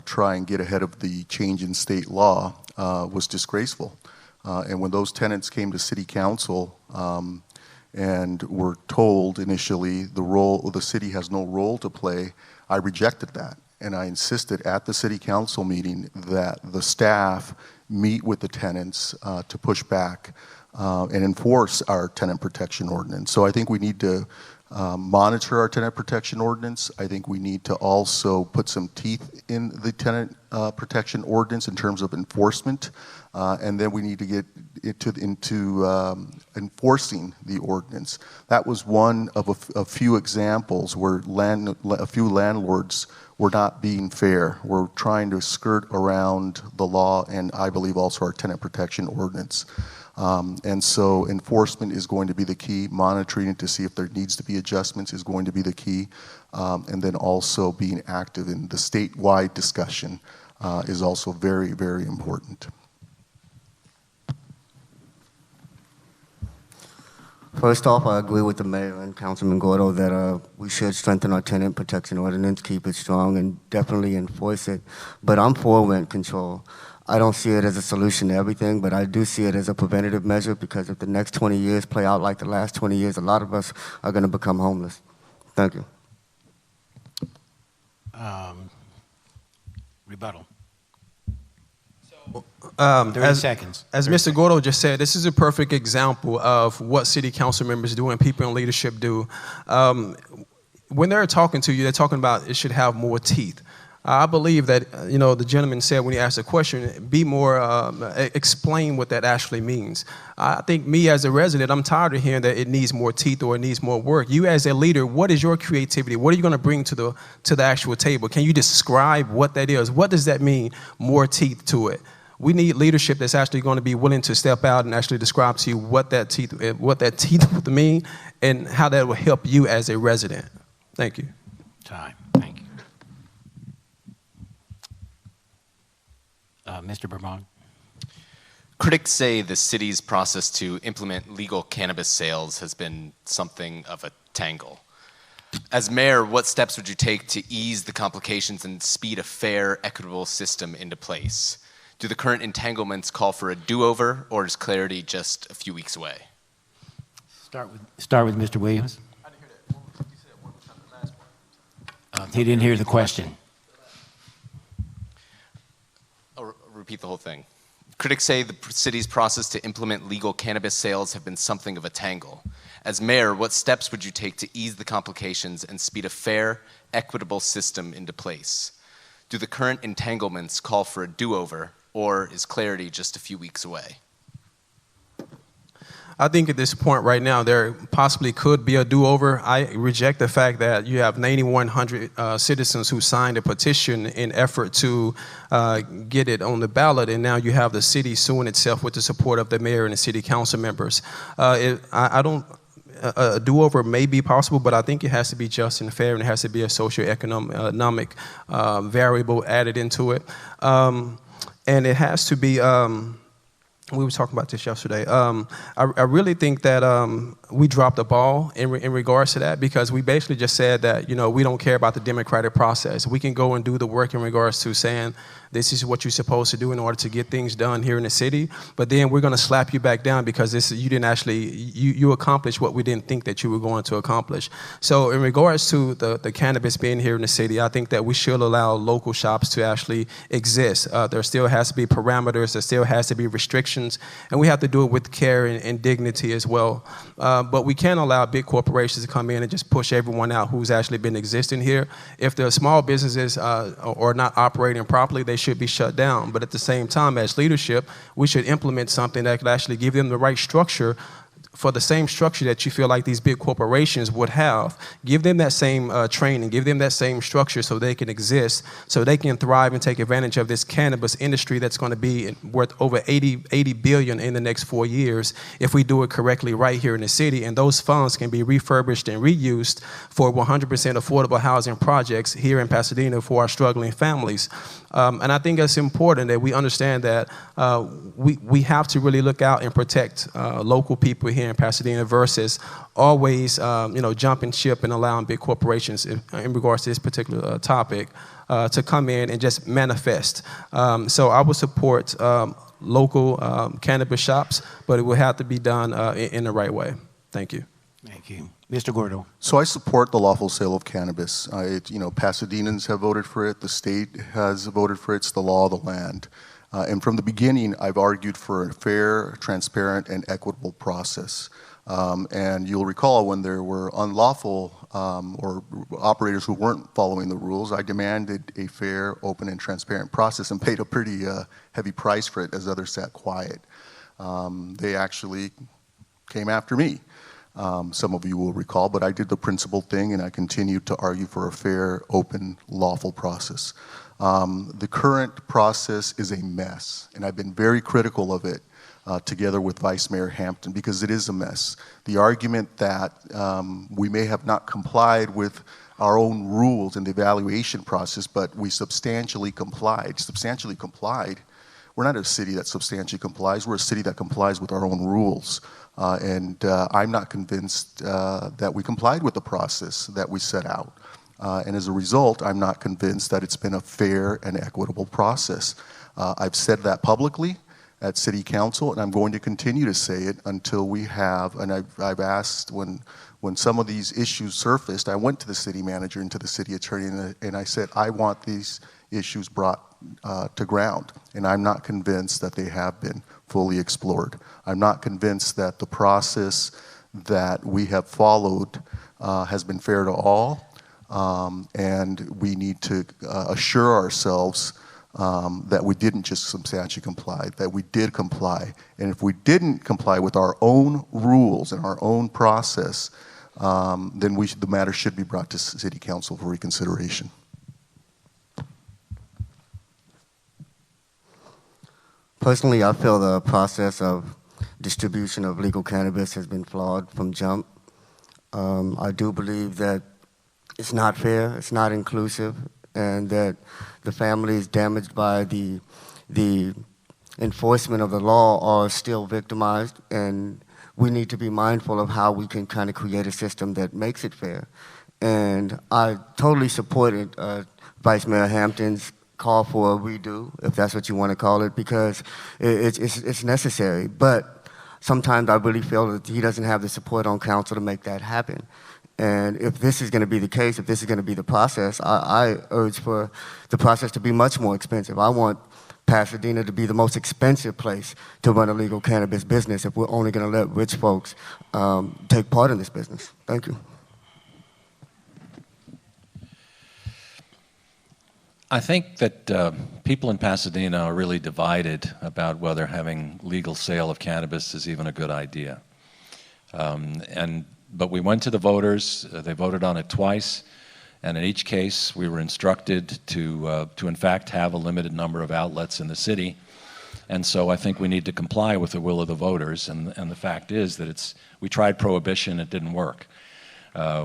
try and get ahead of the change in state law was disgraceful. And when those tenants came to city council and were told initially the city has no role to play, I rejected that. And I insisted at the city council meeting that the staff meet with the tenants to push back and enforce our tenant protection ordinance. So I think we need to monitor our tenant protection ordinance. I think we need to also put some teeth in the tenant protection ordinance in terms of enforcement. And then we need to get into enforcing the ordinance. That was one of a few examples where a few landlords were not being fair. We're trying to skirt around the law and I believe also our tenant protection ordinance. And so enforcement is going to be the key. Monitoring to see if there needs to be adjustments is going to be the key. And then also being active in the statewide discussion is also very, very important. First off, I agree with the mayor and Councilman Gordo that we should strengthen our tenant protection ordinance, keep it strong, and definitely enforce it. But I'm for rent control. I don't see it as a solution to everything, but I do see it as a preventative measure because if the next 20 years play out like the last 20 years, a lot of us are going to become homeless. Thank you. Rebuttal. 30 As seconds. As Mr. Gordo just said, this is a perfect example of what city council members do and people in leadership do. When they're talking to you, they're talking about it should have more teeth. I believe that, the gentleman said when he asked a question, be more, explain what that actually means. I think me as a resident, I'm tired of hearing that it needs more teeth or it needs more work. You as a leader, what is your creativity? What are you going to bring to the actual table? Can you describe what that is? What does that mean, more teeth to it? We need leadership that's actually going to be willing to step out and actually describe to you what that teeth would mean and how that will help you as a resident. Thank you. Time. Thank you. Mr. Bermont. Critics say the city's process to implement legal cannabis sales has been something of a tangle. As mayor, what steps would you take to ease the complications and speed a fair, equitable system into place? Do the current entanglements call for a do-over, or is clarity just a few weeks away? Start with Mr. Williams. I didn't hear that. You said one more time, the last one. He didn't hear the question. I'll repeat the whole thing. Critics say the city's process to implement legal cannabis sales have been something of a tangle. As mayor, what steps would you take to ease the complications and speed a fair, equitable system into place? Do the current entanglements call for a do-over, or is clarity just a few weeks away? I think at this point right now, there possibly could be a do-over. I reject the fact that you have 9,100 citizens who signed a petition in effort to get it on the ballot, and now you have the city suing itself with the support of the mayor and the city council members. A do-over may be possible, but I think it has to be just and fair, and it has to be a socioeconomic variable added into it. And it has to be... we were talking about this yesterday. I really think that we dropped the ball in regards to that because we basically just said that, we don't care about the democratic process. We can go and do the work in regards to saying this is what you're supposed to do in order to get things done here in the city, but then we're going to slap you back down because you didn't actually, you accomplished what we didn't think that you were going to accomplish. So in regards to the cannabis being here in the city, I think that we should allow local shops to actually exist. There still has to be parameters, there still has to be restrictions, and we have to do it with care and dignity as well. But we can't allow big corporations to come in and just push everyone out who's actually been existing here. If the small businesses are not operating properly, they should be shut down. But at the same time, as leadership, we should implement something that could actually give them the right structure for the same structure that you feel like these big corporations would have. Give them that same training, give them that same structure so they can exist, so they can thrive and take advantage of this cannabis industry that's going to be worth over 80 billion in the next 4 years if we do it correctly right here in the city. And those funds can be refurbished and reused for 100% affordable housing projects here in Pasadena for our struggling families. And I think it's important that we understand that we have to really look out and protect local people here here in Pasadena versus always, jumping ship and allowing big corporations in regards to this particular topic to come in and just manifest. So I would support local cannabis shops, but it would have to be done in the right way. Thank you. Thank you. Mr. Gordo. So I support the lawful sale of cannabis. Pasadenans have voted for it. The state has voted for it. It's the law of the land. And from the beginning, I've argued for a fair, transparent, and equitable process. And you'll recall when there were unlawful or operators who weren't following the rules, I demanded a fair, open, and transparent process and paid a pretty heavy price for it as others sat quiet. They actually came after me. Some of you will recall, but I did the principled thing and I continued to argue for a fair, open, lawful process. The current process is a mess, and I've been very critical of it together with Vice Mayor Hampton because it is a mess. The argument that we may have not complied with our own rules in the evaluation process, but we substantially complied. Substantially complied? We're not a city that substantially complies. We're a city that complies with our own rules. And I'm not convinced that we complied with the process that we set out. And as a result, I'm not convinced that it's been a fair and equitable process. I've said that publicly at City Council, and I'm going to continue to say it until we have, and I've asked when some of these issues surfaced, I went to the city manager and to the city attorney, and I said, I want these issues brought to ground, and I'm not convinced that they have been fully explored. I'm not convinced that the process that we have followed has been fair to all, and we need to assure ourselves that we didn't just substantially comply, that we did comply. And if we didn't comply with our own rules and our own process, then the matter should be brought to City Council for reconsideration. Personally, I feel the process of distribution of legal cannabis has been flawed from jump. I do believe that it's not fair, it's not inclusive, and that the families damaged by the enforcement of the law are still victimized, and we need to be mindful of how we can kind of create a system that makes it fair. And I totally supported Vice Mayor Hampton's call for a redo, if that's what you want to call it, because it's necessary. But sometimes I really feel that he doesn't have the support on council to make that happen. And if this is going to be the case, if this is going to be the process, I urge for the process to be much more expensive. I want Pasadena to be the most expensive place to run a legal cannabis business if we're only going to let rich folks take part in this business. Thank you. I think that people in Pasadena are really divided about whether having legal sale of cannabis is even a good idea. But we went to the voters, they voted on it twice, and in each case we were instructed to in fact have a limited number of outlets in the city. And so I think we need to comply with the will of the voters, and the fact is that we tried prohibition, it didn't work.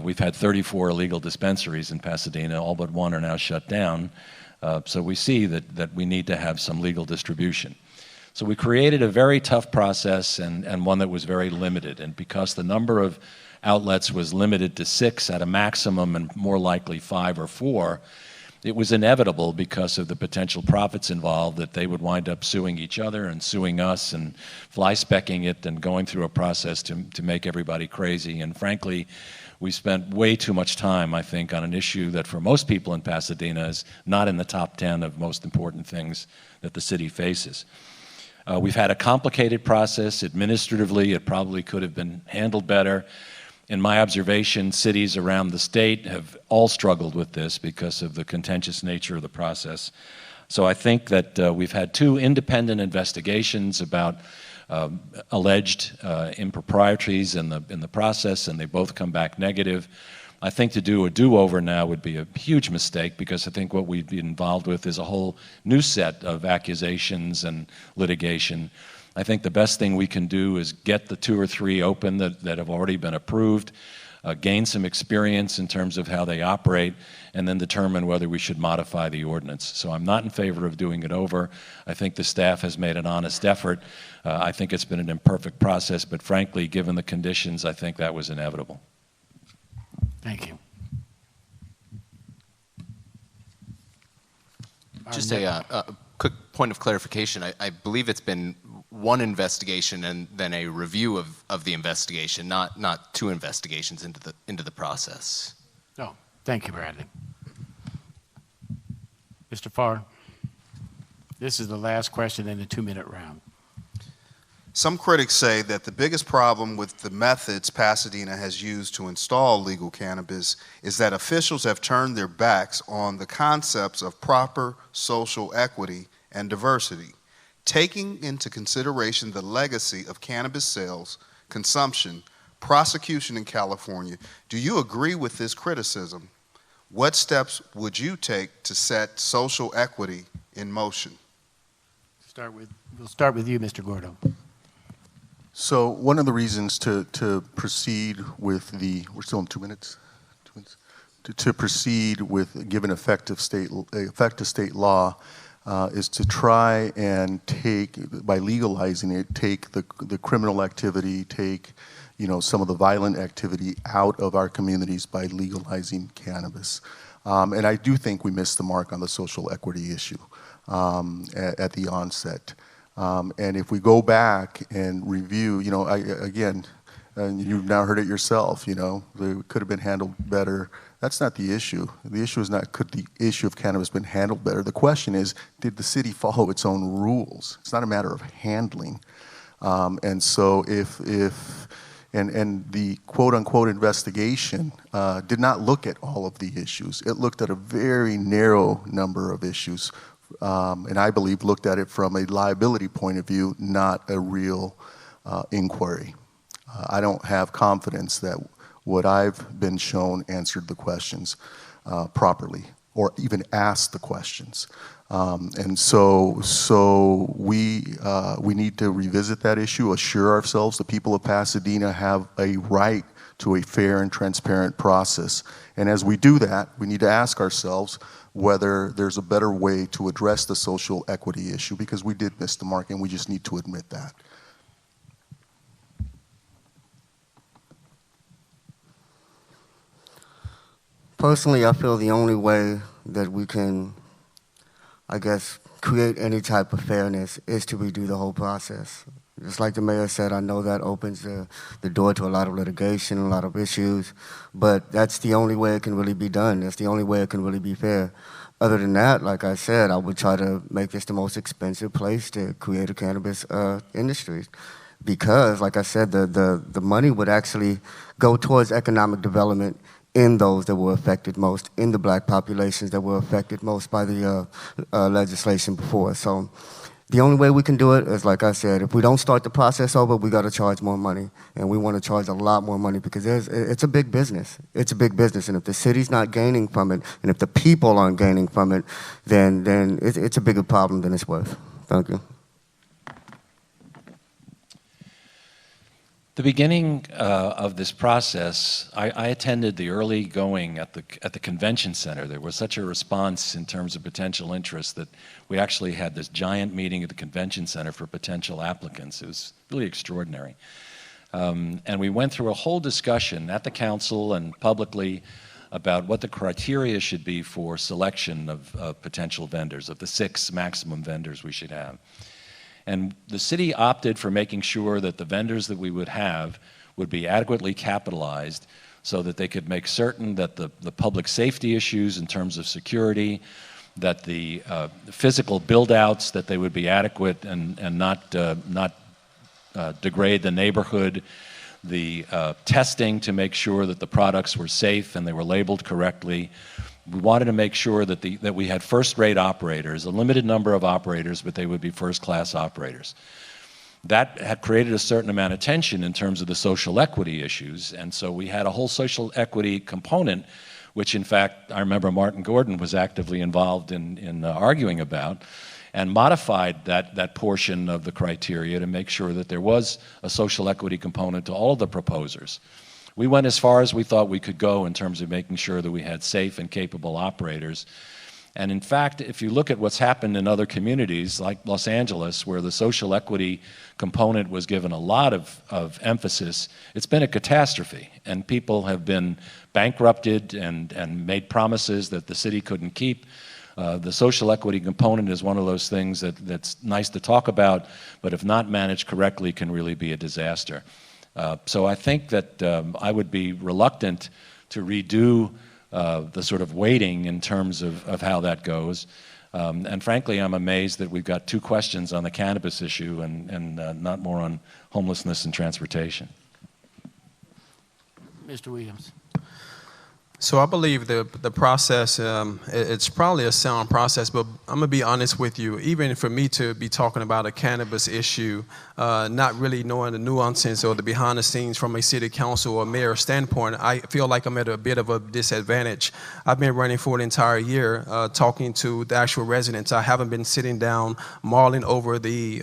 We've had 34 illegal dispensaries in Pasadena, all but one are now shut down. So we see that we need to have some legal distribution. So we created a very tough process and one that was very limited. And because the number of outlets was limited to 6 at a maximum and more likely 5 or 4, it was inevitable because of the potential profits involved that they would wind up suing each other and suing us and fly-specking it and going through a process to make everybody crazy. And frankly, we spent way too much time, I think, on an issue that for most people in Pasadena is not in the top 10 of most important things that the city faces. We've had a complicated process. Administratively, it probably could have been handled better. In my observation, cities around the state have all struggled with this because of the contentious nature of the process. So I think that we've had 2 independent investigations about alleged improprieties in the process, and they both come back negative. I think to do a do-over now would be a huge mistake because I think what we'd be involved with is a whole new set of accusations and litigation. I think the best thing we can do is get the 2 or 3 open that have already been approved, gain some experience in terms of how they operate, and then determine whether we should modify the ordinance. So I'm not in favor of doing it over. I think the staff has made an honest effort. I think it's been an imperfect process, but frankly, given the conditions, I think that was inevitable. Thank you. Just a quick point of clarification. I believe it's been one investigation and then a review of the investigation, not two investigations into the process. No, thank you, Bradley. Mr. Farr, this is the last question in the 2-minute round. Some critics say that the biggest problem with the methods Pasadena has used to install legal cannabis is that officials have turned their backs on the concepts of proper social equity and diversity. Taking into consideration the legacy of cannabis sales, consumption, prosecution in California, do you agree with this criticism? What steps would you take to set social equity in motion? We'll start with you, Mr. Gordo. So one of the reasons to proceed with we're still in 2 minutes? 2 minutes? To proceed with giving effect to state law is to try and by legalizing it, take the criminal activity, take some of the violent activity out of our communities by legalizing cannabis. And I do think we missed the mark on the social equity issue at the onset. And if we go back and review, again, and you've now heard it yourself, it could have been handled better. That's not the issue. The issue is not could the issue of cannabis been handled better. The question is, did the city follow its own rules? It's not a matter of handling. And so and the quote-unquote investigation did not look at all of the issues. It looked at a very narrow number of issues, and I believe looked at it from a liability point of view, not a real inquiry. I don't have confidence that what I've been shown answered the questions properly, or even asked the questions. And so we need to revisit that issue, assure ourselves the people of Pasadena have a right to a fair and transparent process. And as we do that, we need to ask ourselves whether there's a better way to address the social equity issue, because we did miss the mark and we just need to admit that. Personally, I feel the only way that we can, create any type of fairness is to redo the whole process. Just like the mayor said, I know that opens the door to a lot of litigation, a lot of issues, but that's the only way it can really be done. That's the only way it can really be fair. Other than that, like I said, I would try to make this the most expensive place to create a cannabis industry. Because, like I said, the money would actually go towards economic development in those that were affected most, in the black populations that were affected most by the legislation before. So the only way we can do it is, like I said, if we don't start the process over, we got to charge more money. And we want to charge a lot more money because it's a big business. It's a big business. And if the city's not gaining from it, and if the people aren't gaining from it, then it's a bigger problem than it's worth. Thank you. The beginning of this process, I attended the early going at the convention center. There was such a response in terms of potential interest that we actually had this giant meeting at the convention center for potential applicants. It was really extraordinary. And we went through a whole discussion at the council and publicly about what the criteria should be for selection of potential vendors, of the 6 maximum vendors we should have. And the city opted for making sure that the vendors that we would have would be adequately capitalized so that they could make certain that the public safety issues in terms of security, that the physical build-outs, that they would be adequate and not degrade the neighborhood, the testing to make sure that the products were safe and they were labeled correctly. We wanted to make sure that we had first-rate operators, a limited number of operators, but they would be first-class operators. That had created a certain amount of tension in terms of the social equity issues, and so we had a whole social equity component, which in fact I remember Martin Gordon was actively involved in arguing about, and modified that portion of the criteria to make sure that there was a social equity component to all of the proposers. We went as far as we thought we could go in terms of making sure that we had safe and capable operators. And in fact, if you look at what's happened in other communities like Los Angeles, where the social equity component was given a lot of emphasis, it's been a catastrophe. And people have been bankrupted and made promises that the city couldn't keep. The social equity component is one of those things that's nice to talk about, but if not managed correctly, can really be a disaster. So I think that I would be reluctant to redo the sort of weighting in terms of how that goes. And frankly, I'm amazed that we've got 2 questions on the cannabis issue and not more on homelessness and transportation. Mr. Williams. So I believe the process, it's probably a sound process, but I'm gonna be honest with you, even for me to be talking about a cannabis issue, not really knowing the nuances or the behind the scenes from a city council or mayor standpoint, I feel like I'm at a bit of a disadvantage. I've been running for an entire year, talking to the actual residents. I haven't been sitting down, mulling over the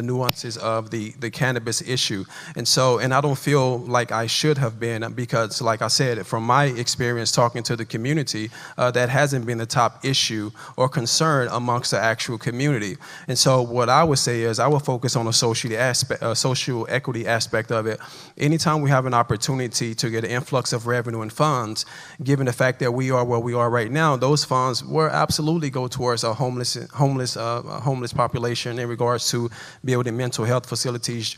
nuances of the cannabis issue. And I don't feel like I should have been, because like I said, from my experience talking to the community, that hasn't been the top issue or concern amongst the actual community. And so what I would say is I will focus on a social equity aspect of it. Anytime we have an opportunity to get an influx of revenue and funds, given the fact that we are where we are right now, those funds will absolutely go towards a homeless population in regards to building mental health facilities,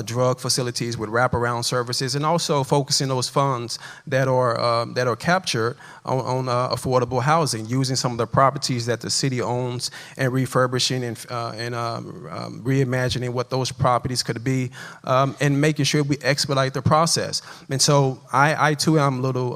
drug facilities with wraparound services, and also focusing those funds that are captured on affordable housing, using some of the properties that the city owns and refurbishing and reimagining what those properties could be, and making sure we expedite the process. And so I too am a little,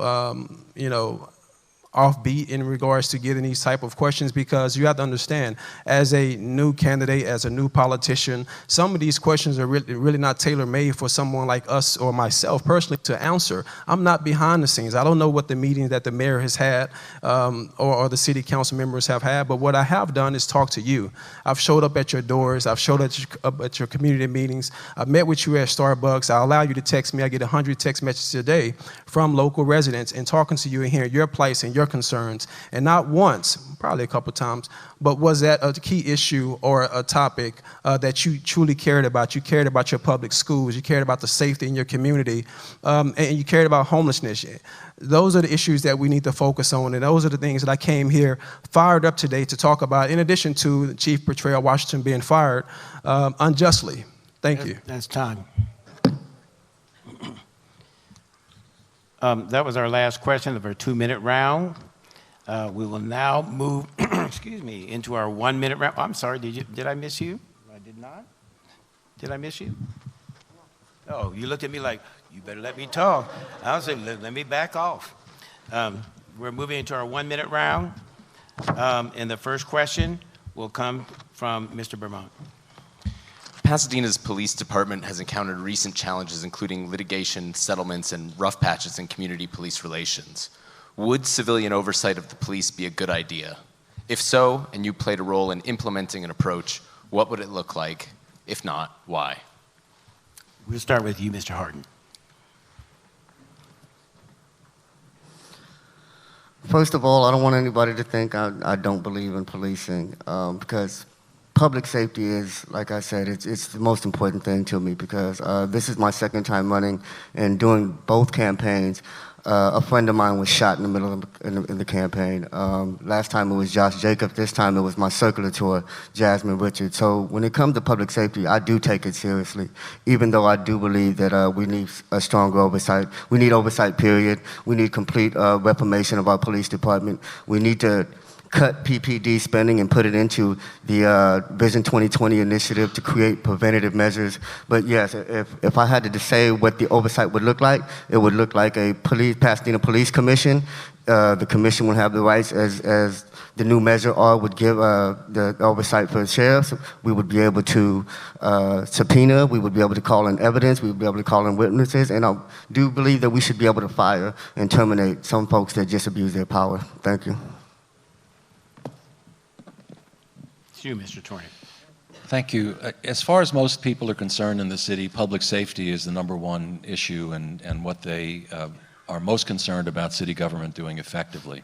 offbeat in regards to getting these type of questions, because you have to understand, as a new candidate, as a new politician, some of these questions are really not tailor-made for someone like us or myself personally to answer. I'm not behind the scenes. I don't know what the meetings that the mayor has had or the city council members have had, but what I have done is talk to you. I've showed up at your doors. I've showed up at your community meetings. I've met with you at Starbucks. I allow you to text me. I get 100 text messages a day from local residents and talking to you and hearing your plights and your concerns, and not once, probably a couple times, but was that a key issue or a topic that you truly cared about? You cared about your public schools, you cared about the safety in your community, and you cared about homelessness. Those are the issues that we need to focus on, and those are the things that I came here fired up today to talk about, in addition to Chief Portrayal Washington being fired unjustly. Thank you. That's time. That was our last question of our 2-minute round. We will now move, excuse me, into our 1-minute round. I'm sorry, did I miss you? I did not. Did I miss you? Oh, you looked at me like, you better let me talk. I was saying, let me back off. We're moving into our 1-minute round. And the first question will come from Mr. Bermont. Pasadena's police department has encountered recent challenges, including litigation, settlements, and rough patches in community police relations. Would civilian oversight of the police be a good idea? If so, and you played a role in implementing an approach, what would it look like? If not, why? We'll start with you, Mr. Hardin. First of all, I don't want anybody to think I don't believe in policing, because public safety is, like I said, it's the most important thing to me, because this is my second time running, and doing both campaigns, a friend of mine was shot in the middle of in the campaign. Last time it was Josh Jacobs. This time it was my circulator, Jasmine Richards. So when it comes to public safety, I do take it seriously, even though I do believe that we need a stronger oversight. We need oversight, period. We need complete reformation of our police department. We need to cut PPD spending and put it into the Vision 2020 initiative to create preventative measures. But yes, if I had to say what the oversight would look like, it would look like a Pasadena Police Commission. The commission would have the rights as the new Measure R would give the oversight for the sheriffs. We would be able to subpoena, we would be able to call in evidence, we would be able to call in witnesses, and I do believe that we should be able to fire and terminate some folks that just abuse their power. Thank you. You, Mr. Tornek. Thank you. As far as most people are concerned in the city, public safety is the #1 issue and what they are most concerned about city government doing effectively.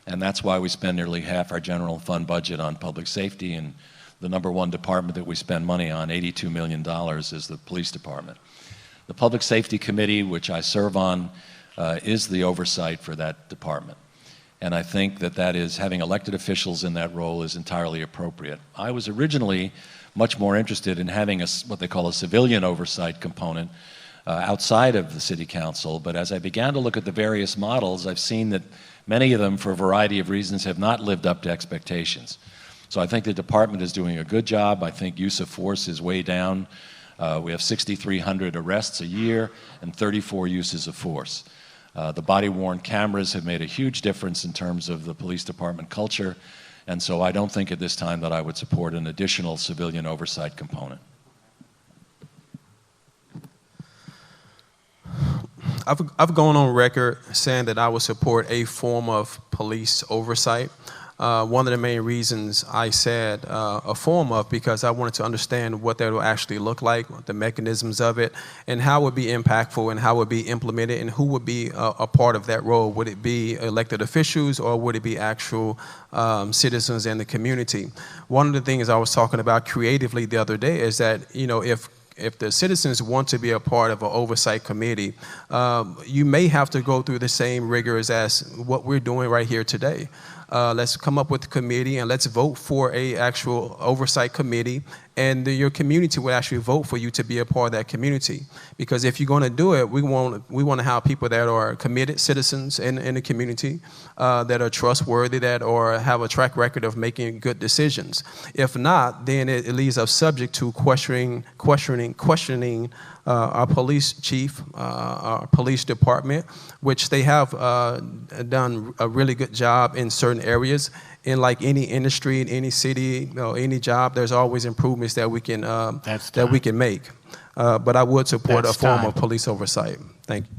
And that's why we spend nearly half our general fund budget on public safety, and the #1 department that we spend money on, $82 million, is the police department. The Public Safety Committee, which I serve on, is the oversight for that department. And I think that is, having elected officials in that role is entirely appropriate. I was originally much more interested in having what they call a civilian oversight component outside of the city council, but as I began to look at the various models, I've seen that many of them, for a variety of reasons, have not lived up to expectations. So I think the department is doing a good job. I think use of force is way down. We have 6,300 arrests a year and 34 uses of force. The body-worn cameras have made a huge difference in terms of the police department culture, and so I don't think at this time that I would support an additional civilian oversight component. I've gone on record saying that I would support a form of police oversight. One of the main reasons I said a form of, because I wanted to understand what that will actually look like, the mechanisms of it, and how it would be impactful and how it would be implemented, and who would be a part of that role. Would it be elected officials, or would it be actual citizens in the community? One of the things I was talking about creatively the other day is that, you know, if the citizens want to be a part of an oversight committee, you may have to go through the same rigors as what we're doing right here today. Let's come up with a committee and let's vote for a actual oversight committee, and your community will actually vote for you to be a part of that community. Because if you're going to do it, we want to have people that are committed citizens in the community, that are trustworthy, that or have a track record of making good decisions. If not, then it leaves us subject to questioning our police chief, our police department, which they have done a really good job in certain areas. In like any industry, in any city, you know, any job, there's always improvements that we can make. But I would support a form of police oversight. Thank you.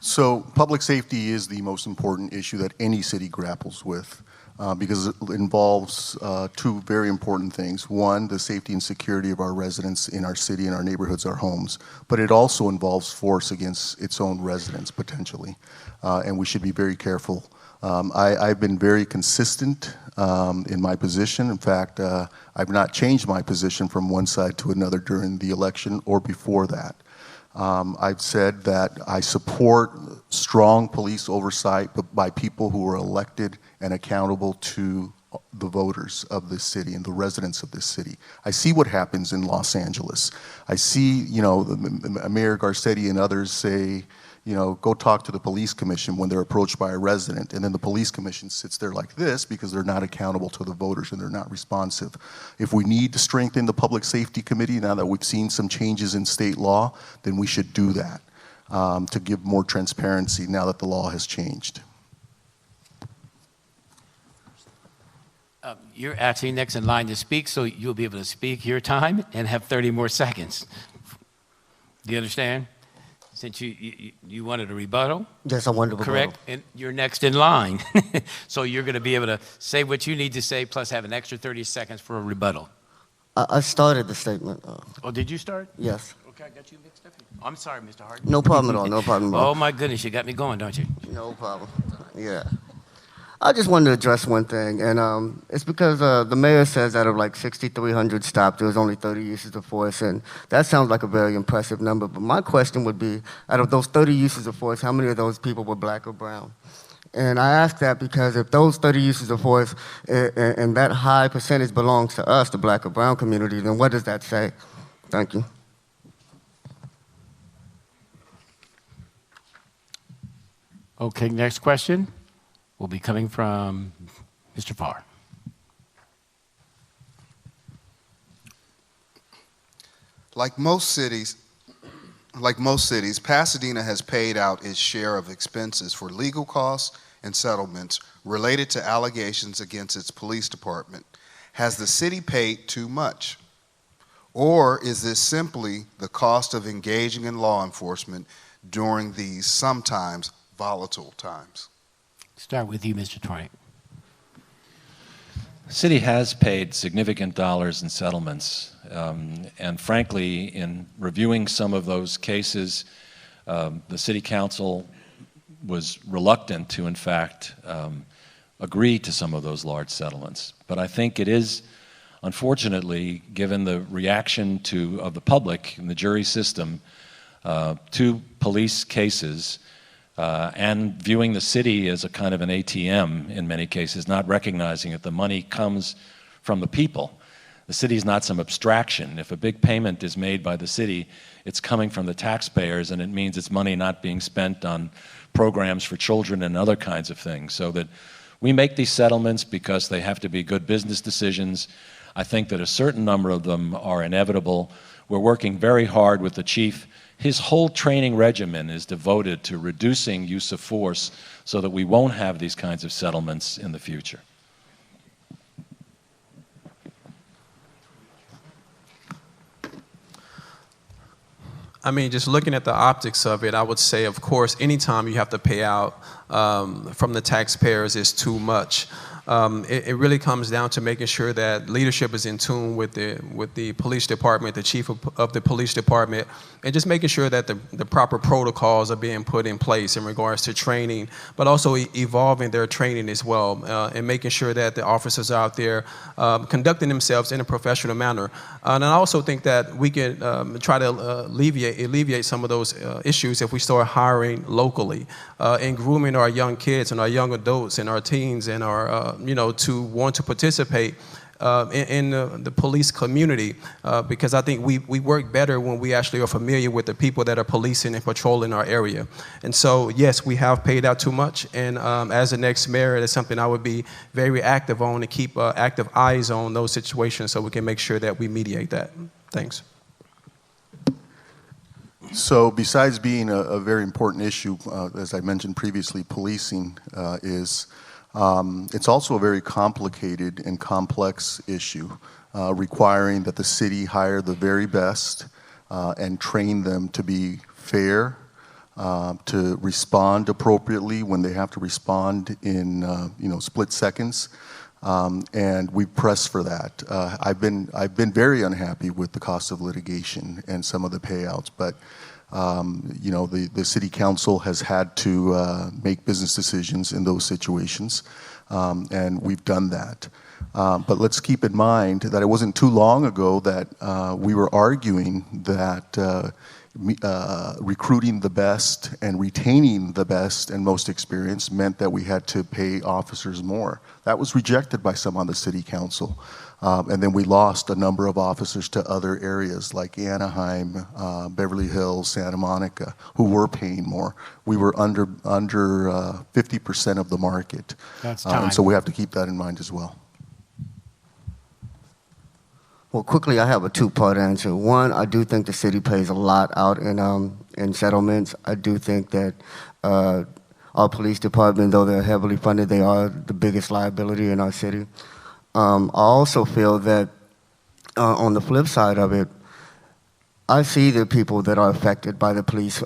So public safety is the most important issue that any city grapples with. Because it involves two very important things. One, the safety and security of our residents in our city, in our neighborhoods, our homes. But it also involves force against its own residents, potentially. And we should be very careful. I've been very consistent in my position. In fact, I've not changed my position from one side to another during the election or before that. I've said that I support strong police oversight by people who are elected and accountable to the voters of this city and the residents of this city. I see what happens in Los Angeles. I see, you know, Mayor Garcetti and others say, you know, go talk to the police commission when they're approached by a resident, and then the police commission sits there like this because they're not accountable to the voters and they're not responsive. If we need to strengthen the public safety committee now that we've seen some changes in state law, then we should do that to give more transparency now that the law has changed. You're actually next in line to speak, so you'll be able to speak your time and have 30 more seconds. Do you understand? Since you wanted a rebuttal? Yes, I wanted a rebuttal. Correct, and you're next in line. So you're going to be able to say what you need to say, plus have an extra 30 seconds for a rebuttal. I started the statement. Oh, did you start? Yes. Okay, I got you mixed up. I'm sorry, Mr. Hardin. No problem at all, no problem at all. Oh my goodness, you got me going, don't you? No problem. Yeah. I just wanted to address one thing, and it's because the mayor says out of like 6,300 stopped, there was only 30 uses of force, and that sounds like a very impressive number. But my question would be, out of those 30 uses of force, how many of those people were black or brown? And I ask that because if those 30 uses of force and that high percentage belongs to us, the black or brown community, then what does that say? Thank you. Okay, next question will be coming from Mr. Farr. Like most cities, Pasadena has paid out its share of expenses for legal costs and settlements related to allegations against its police department. Has the city paid too much? Or is this simply the cost of engaging in law enforcement during these sometimes volatile times? Start with you, Mr. Tornek. city has paid significant dollars in settlements, and frankly, in reviewing some of those cases, the city council was reluctant to, in fact, agree to some of those large settlements. But I think it is, unfortunately, given the reaction of the public and the jury system to police cases, and viewing the city as a kind of an ATM in many cases, not recognizing that the money comes from the people. The city is not some abstraction. If a big payment is made by the city, it's coming from the taxpayers, and it means it's money not being spent on programs for children and other kinds of things. So that we make these settlements because they have to be good business decisions. I think that a certain number of them are inevitable. We're working very hard with the chief. His whole training regimen is devoted to reducing use of force so that we won't have these kinds of settlements in the future. I mean, just looking at the optics of it, I would say, of course, anytime you have to pay out from the taxpayers is too much. It really comes down to making sure that leadership is in tune with the police department, the chief of the police department, and just making sure that the proper protocols are being put in place in regards to training, but also evolving their training as well, and making sure that the officers are out there conducting themselves in a professional manner. And I also think that we can try to alleviate some of those issues if we start hiring locally and grooming our young kids and our young adults and our teens and our to want to participate in the police community, because I think we work better when we actually are familiar with the people that are policing and patrolling our area. And so, yes, we have paid out too much, and as the next mayor, that's something I would be very active on, and keep active eyes on those situations so we can make sure that we mediate that. Thanks. So besides being a very important issue, as I mentioned previously, policing it's also a very complicated and complex issue, requiring that the city hire the very best and train them to be fair, to respond appropriately when they have to respond in split seconds, and we press for that. I've been very unhappy with the cost of litigation and some of the payouts, but the city council has had to make business decisions in those situations, and we've done that. But let's keep in mind that it wasn't too long ago that we were arguing that recruiting the best and retaining the best and most experienced meant that we had to pay officers more. That was rejected by some on the city council. And then we lost a number of officers to other areas like Anaheim, Beverly Hills, Santa Monica, who were paying more. We were under 50% of the market. That's time. And so we have to keep that in mind as well. Well, quickly, I have a two-part answer. One, I do think the city pays a lot out in settlements. I do think that our police department, though they're heavily funded, they are the biggest liability in our city. I also feel that on the flip side of it, I see the people that are affected by the police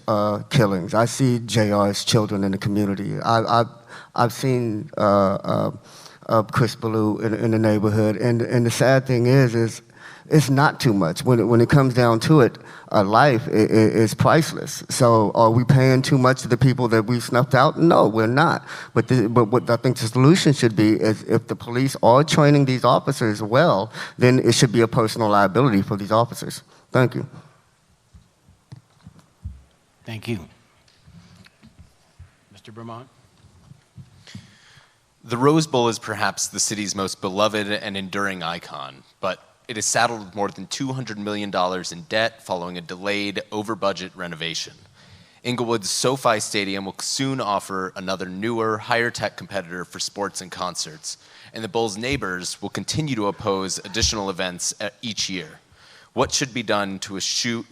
killings. I see JR's children in the community. I've seen Chris Ballou in the neighborhood, and the sad thing is it's not too much. When it comes down to it, life is priceless. So are we paying too much to the people that we snuffed out? No, we're not. But what I think the solution should be is if the police are training these officers well, then it should be a personal liability for these officers. Thank you. Thank you. Mr. Bermont? The Rose Bowl is perhaps the city's most beloved and enduring icon, but it is saddled with more than $200 million in debt following a delayed, over-budget renovation. Inglewood's SoFi Stadium will soon offer another newer, higher-tech competitor for sports and concerts, and the Bowl's neighbors will continue to oppose additional events each year. What should be done to assure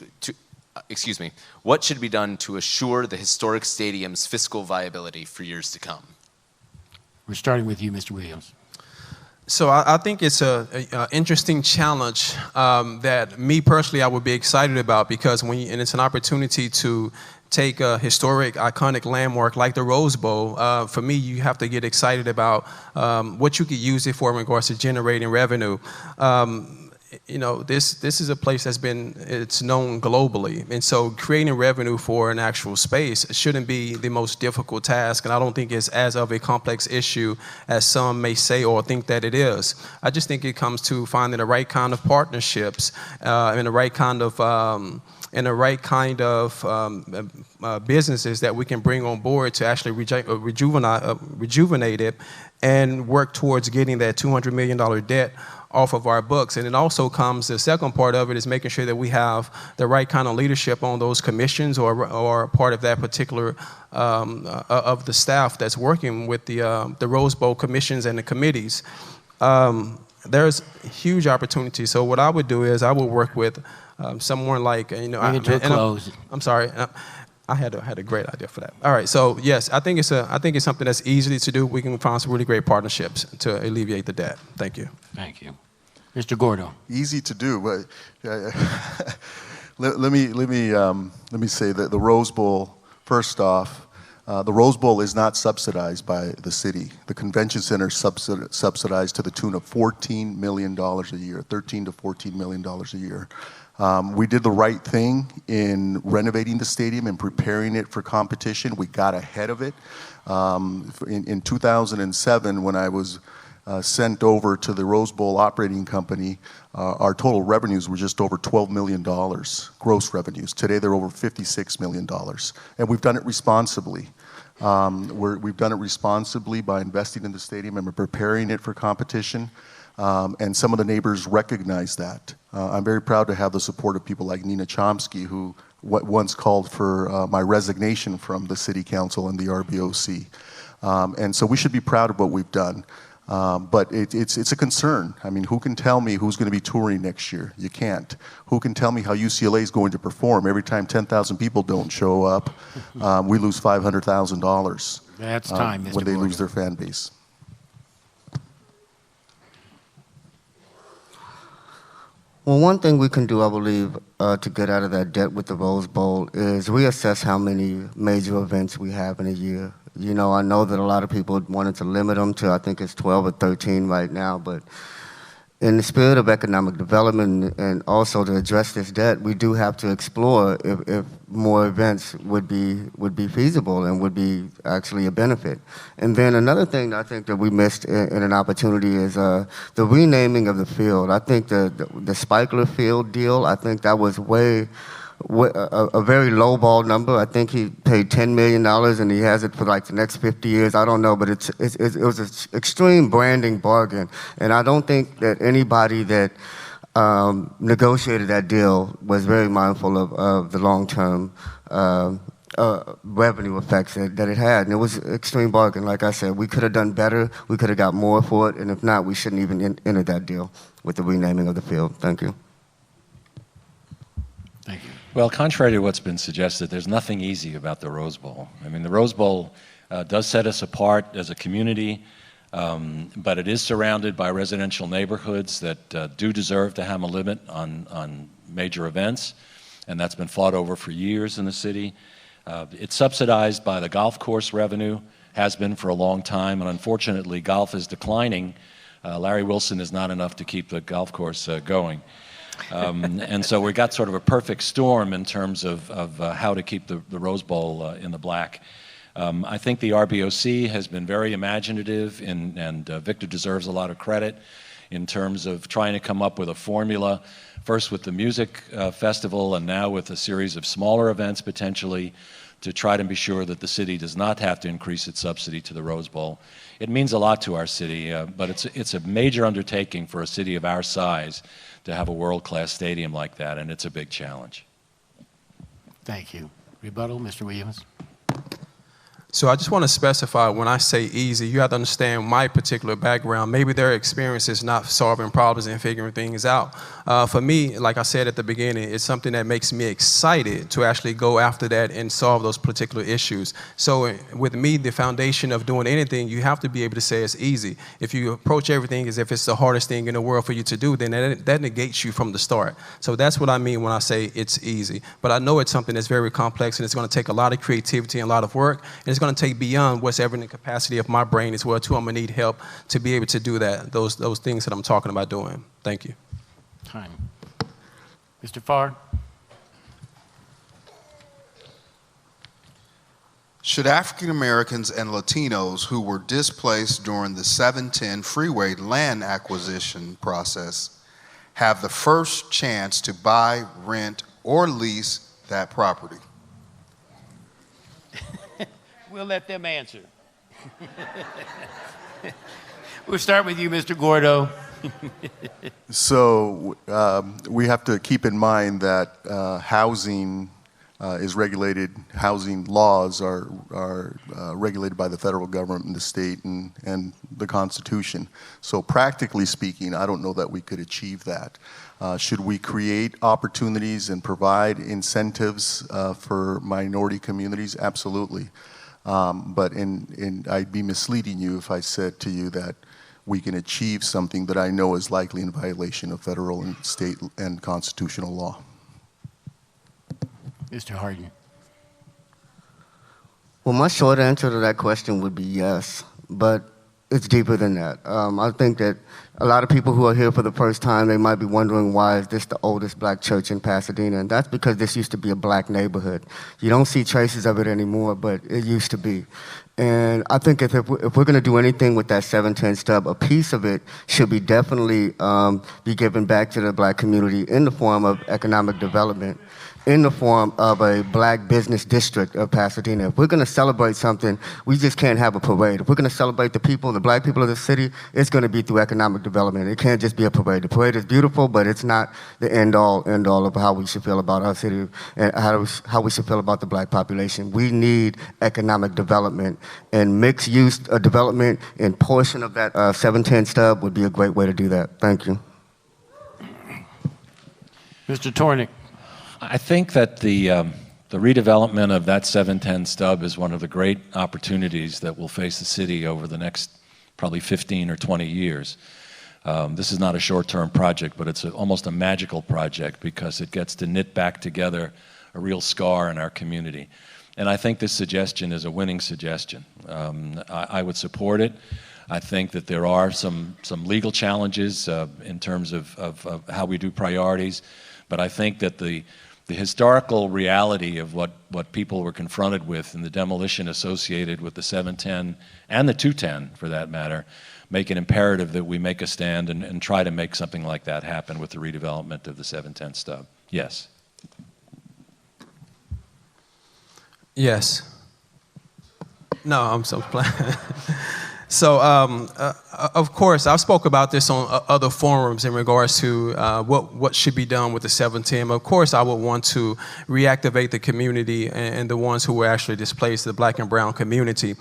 the historic stadium's fiscal viability for years to come? We're starting with you, Mr. Williams. So I think it's a interesting challenge that me personally I would be excited about, because and it's an opportunity to take a historic, iconic landmark like the Rose Bowl. For me, you have to get excited about what you could use it for in regards to generating revenue. You know, this is a place it's known globally, and so creating revenue for an actual space shouldn't be the most difficult task, and I don't think it's as of a complex issue as some may say or think that it is. I just think it comes to finding the right kind of partnerships and the right kind of businesses that we can bring on board to actually rejuvenate it and work towards getting that $200 million debt off of our books. And it also comes, the second part of it is making sure that we have the right kind of leadership on those commissions or part of that particular of the staff that's working with the Rose Bowl commissions and the committees. There's huge opportunity. So what I would do is I would work with someone like, you know, I'm sorry. I had a great idea for that. All right, so yes, I think it's something that's easy to do. We can find some really great partnerships to alleviate the debt. Thank you. Thank you. Mr. Gordo. Easy to do, but let me say that the Rose Bowl, first off, the Rose Bowl is not subsidized by the city. The convention center is subsidized to the tune of $14 million a year, $13 to $14 million a year. We did the right thing in renovating the stadium and preparing it for competition. We got ahead of it. In 2007, when I was sent over to the Rose Bowl operating company, our total revenues were just over $12 million, gross revenues. Today, they're over $56 million. And we've done it responsibly. We've done it responsibly by investing in the stadium and preparing it for competition. And some of the neighbors recognize that. I'm very proud to have the support of people like Nina Chomsky, who once called for my resignation from the city council and the RBOC. And so we should be proud of what we've done. But it's a concern. I mean, who can tell me who's going to be touring next year? You can't. Who can tell me how UCLA is going to perform? Every time 10,000 people don't show up, we lose $500,000. That's time, Mr. When they Gordo. lose their fan base. Well, one thing we can do, I believe, to get out of that debt with the Rose Bowl is reassess how many major events we have in a year. You know, I know that a lot of people wanted to limit them to, I think it's 12 or 13 right now, but in the spirit of economic development and also to address this debt, we do have to explore if more events would be feasible and would be actually a benefit. And then another thing I think that we missed in an opportunity is the renaming of the field. I think the Spikeler Field deal, I think that was a very low-ball number. I think he paid $10 million and he has it for like the next 50 years. I don't know, but it was an extreme branding bargain. And I don't think that anybody that negotiated that deal was very mindful of the long-term revenue effects that it had. And it was an extreme bargain. Like I said, we could have done better. We could have got more for it. And if not, we shouldn't even enter that deal with the renaming of the field. Thank you. Thank you. Well, contrary to what's been suggested, there's nothing easy about the Rose Bowl. I mean, the Rose Bowl does set us apart as a community, but it is surrounded by residential neighborhoods that do deserve to have a limit on major events, and that's been fought over for years in the city. It's subsidized by the golf course revenue, has been for a long time, and unfortunately, golf is declining. Larry Wilson is not enough to keep the golf course going. And so we got sort of a perfect storm in terms of how to keep the Rose Bowl in the black. I think the RBOC has been very imaginative, and Victor deserves a lot of credit in terms of trying to come up with a formula, first with the music festival and now with a series of smaller events potentially, to try to be sure that the city does not have to increase its subsidy to the Rose Bowl. It means a lot to our city, but it's a major undertaking for a city of our size to have a world-class stadium like that, and it's a big challenge. Thank you. Rebuttal, Mr. Williams. So I just want to specify, when I say easy, you have to understand my particular background. Maybe their experience is not solving problems and figuring things out. For me, like I said at the beginning, it's something that makes me excited to actually go after that and solve those particular issues. So with me, the foundation of doing anything, you have to be able to say it's easy. If you approach everything as if it's the hardest thing in the world for you to do, then that negates you from the start. So that's what I mean when I say it's easy. But I know it's something that's very complex, and it's going to take a lot of creativity and a lot of work, and it's going to take beyond what's ever in the capacity of my brain as well, too. I'm going to need help to be able to do that, those things that I'm talking about doing. Thank you. Time. Mr. Farr? Should African Americans and Latinos who were displaced during the 710 freeway land acquisition process have the first chance to buy, rent, or lease that property? We'll let them answer. We'll start with you, Mr. Gordo. So we have to keep in mind that housing is regulated, housing laws are regulated by the federal government and the state and the Constitution. So practically speaking, I don't know that we could achieve that. Should we create opportunities and provide incentives for minority communities? Absolutely. But I'd be misleading you if I said to you that we can achieve something that I know is likely in violation of federal and state and constitutional law. Mr. Hardin. Well, my short answer to that question would be yes, but it's deeper than that. I think that a lot of people who are here for the first time, they might be wondering, why is this the oldest black church in Pasadena? And that's because this used to be a black neighborhood. You don't see traces of it anymore, but it used to be. And I think if we're going to do anything with that 710 stub, a piece of it should be definitely be given back to the black community in the form of economic development, in the form of a black business district of Pasadena. If we're going to celebrate something, we just can't have a parade. If we're going to celebrate the people, the black people of the city, it's going to be through economic development. It can't just be a parade. The parade is beautiful, but it's not the end-all of how we should feel about our city and how we should feel about the black population. We need economic development, and mixed-use development and portion of that 710 stub would be a great way to do that. Thank you. Mr. Tornek. I think that the redevelopment of that 710 stub is one of the great opportunities that will face the city over the next probably 15 or 20 years. This is not a short-term project, but it's almost a magical project because it gets to knit back together a real scar in our community. And I think this suggestion is a winning suggestion. I would support it. I think that there are some legal challenges in terms of how we do priorities, but I think that the historical reality of what people were confronted with in the demolition associated with the 710 and the 210, for that matter, make it imperative that we make a stand and try to make something like that happen with the redevelopment of the 710 stub. Yes. Yes. No, I'm so playing. So, of course, I've spoke about this on other forums in regards to what should be done with the 710. Of course, I would want to reactivate the community and the ones who were actually displaced, the black and brown community,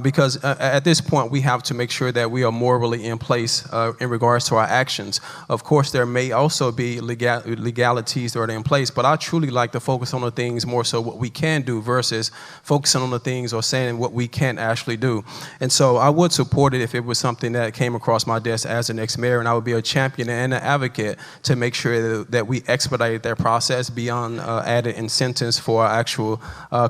because at this point, we have to make sure that we are morally in place in regards to our actions. Of course, there may also be legalities that are in place, but I truly like to focus on the things more so what we can do versus focusing on the things or saying what we can't actually do. And so I would support it if it was something that came across my desk as an ex-mayor, and I would be a champion and an advocate to make sure that we expedite that process beyond added incentives for our actual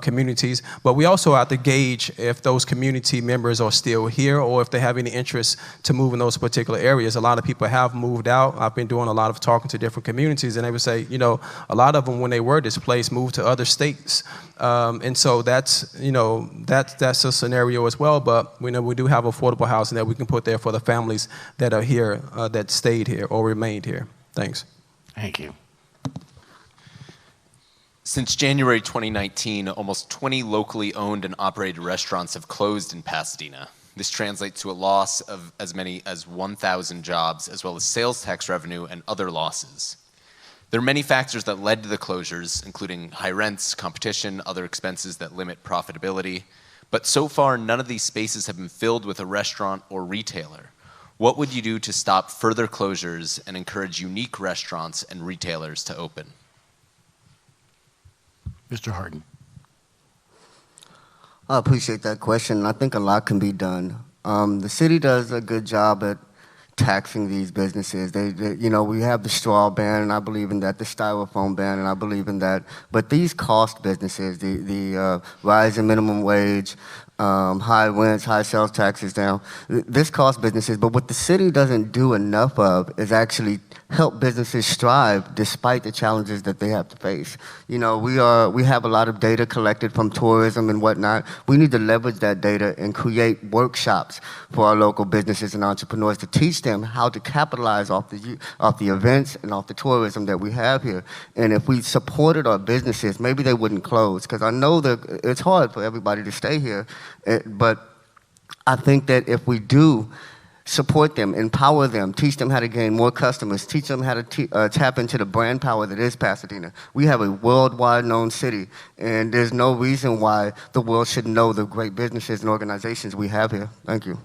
communities. But we also have to gauge if those community members are still here or if they have any interest to move in those particular areas. A lot of people have moved out. I've been doing a lot of talking to different communities, and they would say, you know, a lot of them, when they were displaced, moved to other states. And so that's a scenario as well. But we know we do have affordable housing that we can put there for the families that are here, that stayed here or remained here. Thanks. Thank you. Since January 2019, almost 20 locally owned and operated restaurants have closed in Pasadena. This translates to a loss of as many as 1,000 jobs, as well as sales tax revenue and other losses. There are many factors that led to the closures, including high rents, competition, other expenses that limit profitability. But so far, none of these spaces have been filled with a restaurant or retailer. What would you do to stop further closures and encourage unique restaurants and retailers to open? Mr. Hardin. I appreciate that question. I think a lot can be done. The city does a good job at taxing these businesses. You know, we have the straw ban, and I believe in that, the styrofoam ban, and I believe in that. But these cost businesses, the rise in minimum wage, high rents, high sales taxes down, this cost businesses. But what the city doesn't do enough of is actually help businesses strive despite the challenges that they have to face. You know, we have a lot of data collected from tourism and whatnot. We need to leverage that data and create workshops for our local businesses and entrepreneurs to teach them how to capitalize off the events and off the tourism that we have here. And if we supported our businesses, maybe they wouldn't close, because I know that it's hard for everybody to stay here, but I think that if we do support them, empower them, teach them how to gain more customers, teach them how to tap into the brand power that is Pasadena. We have a worldwide known city, and there's no reason why the world should know the great businesses and organizations we have here. Thank you.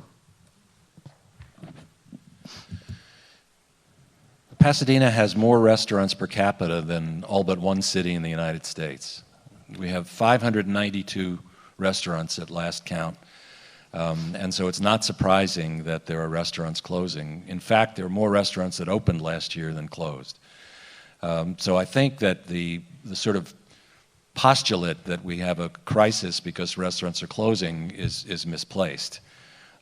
Pasadena has more restaurants per capita than all but one city in the United States. We have 592 restaurants at last count. And so it's not surprising that there are restaurants closing. In fact, there are more restaurants that opened last year than closed. So I think that the sort of postulate that we have a crisis because restaurants are closing is misplaced.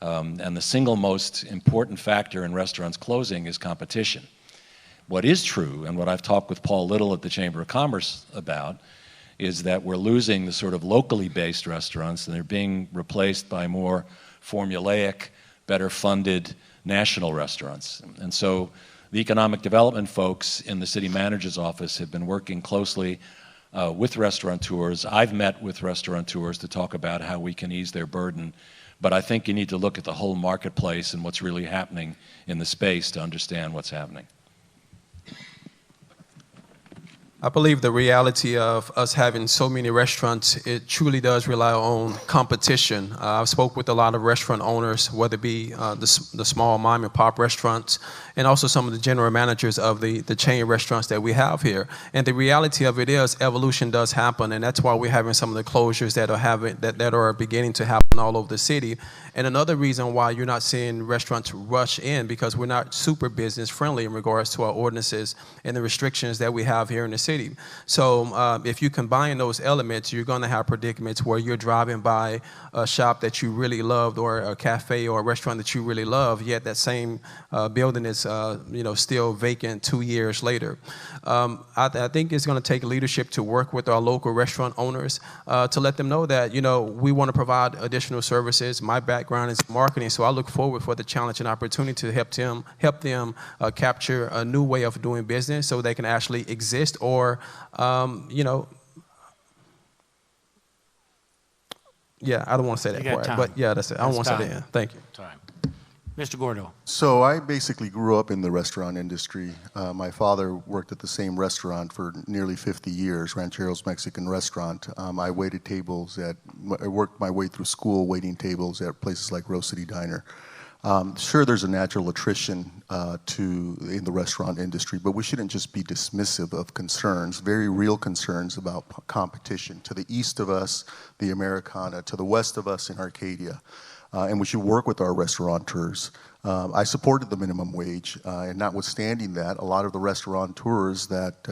And the single most important factor in restaurants closing is competition. What is true, and what I've talked with Paul Little at the Chamber of Commerce about, is that we're losing the sort of locally based restaurants and they're being replaced by more formulaic, better funded national restaurants. And so the economic development folks in the city manager's office have been working closely with restaurateurs. I've met with restaurateurs to talk about how we can ease their burden. But I think you need to look at the whole marketplace and what's really happening in the space to understand what's happening. I believe the reality of us having so many restaurants, it truly does rely on competition. I've spoke with a lot of restaurant owners, whether it be the small mom and pop restaurants, and also some of the general managers of the chain restaurants that we have here. And the reality of it is evolution does happen, and that's why we're having some of the closures that are beginning to happen all over the city. And another reason why you're not seeing restaurants rush in, because we're not super business friendly in regards to our ordinances and the restrictions that we have here in the city. So if you combine those elements, you're going to have predicaments where you're driving by a shop that you really loved, or a cafe or a restaurant that you really love, yet that same building is still vacant 2 years later. I think it's going to take leadership to work with our local restaurant owners to let them know that we want to provide additional services. My background is marketing, so I look forward for the challenge and opportunity to help them capture a new way of doing business so they can actually exist, or yeah, I don't want to say that part, but yeah, that's it. I don't want to say that in. Thank you. Time. Mr. Gordo. So I basically grew up in the restaurant industry. My father worked at the same restaurant for nearly 50 years, Ranchero's Mexican Restaurant. I waited tables I worked my way through school waiting tables at places like Rose City Diner. Sure, there's a natural attrition in the restaurant industry, but we shouldn't just be dismissive of concerns, very real concerns about competition. To the east of us, the Americana, to the west of us in Arcadia. And we should work with our restaurateurs. I supported the minimum wage, and notwithstanding that, a lot of the restaurateurs that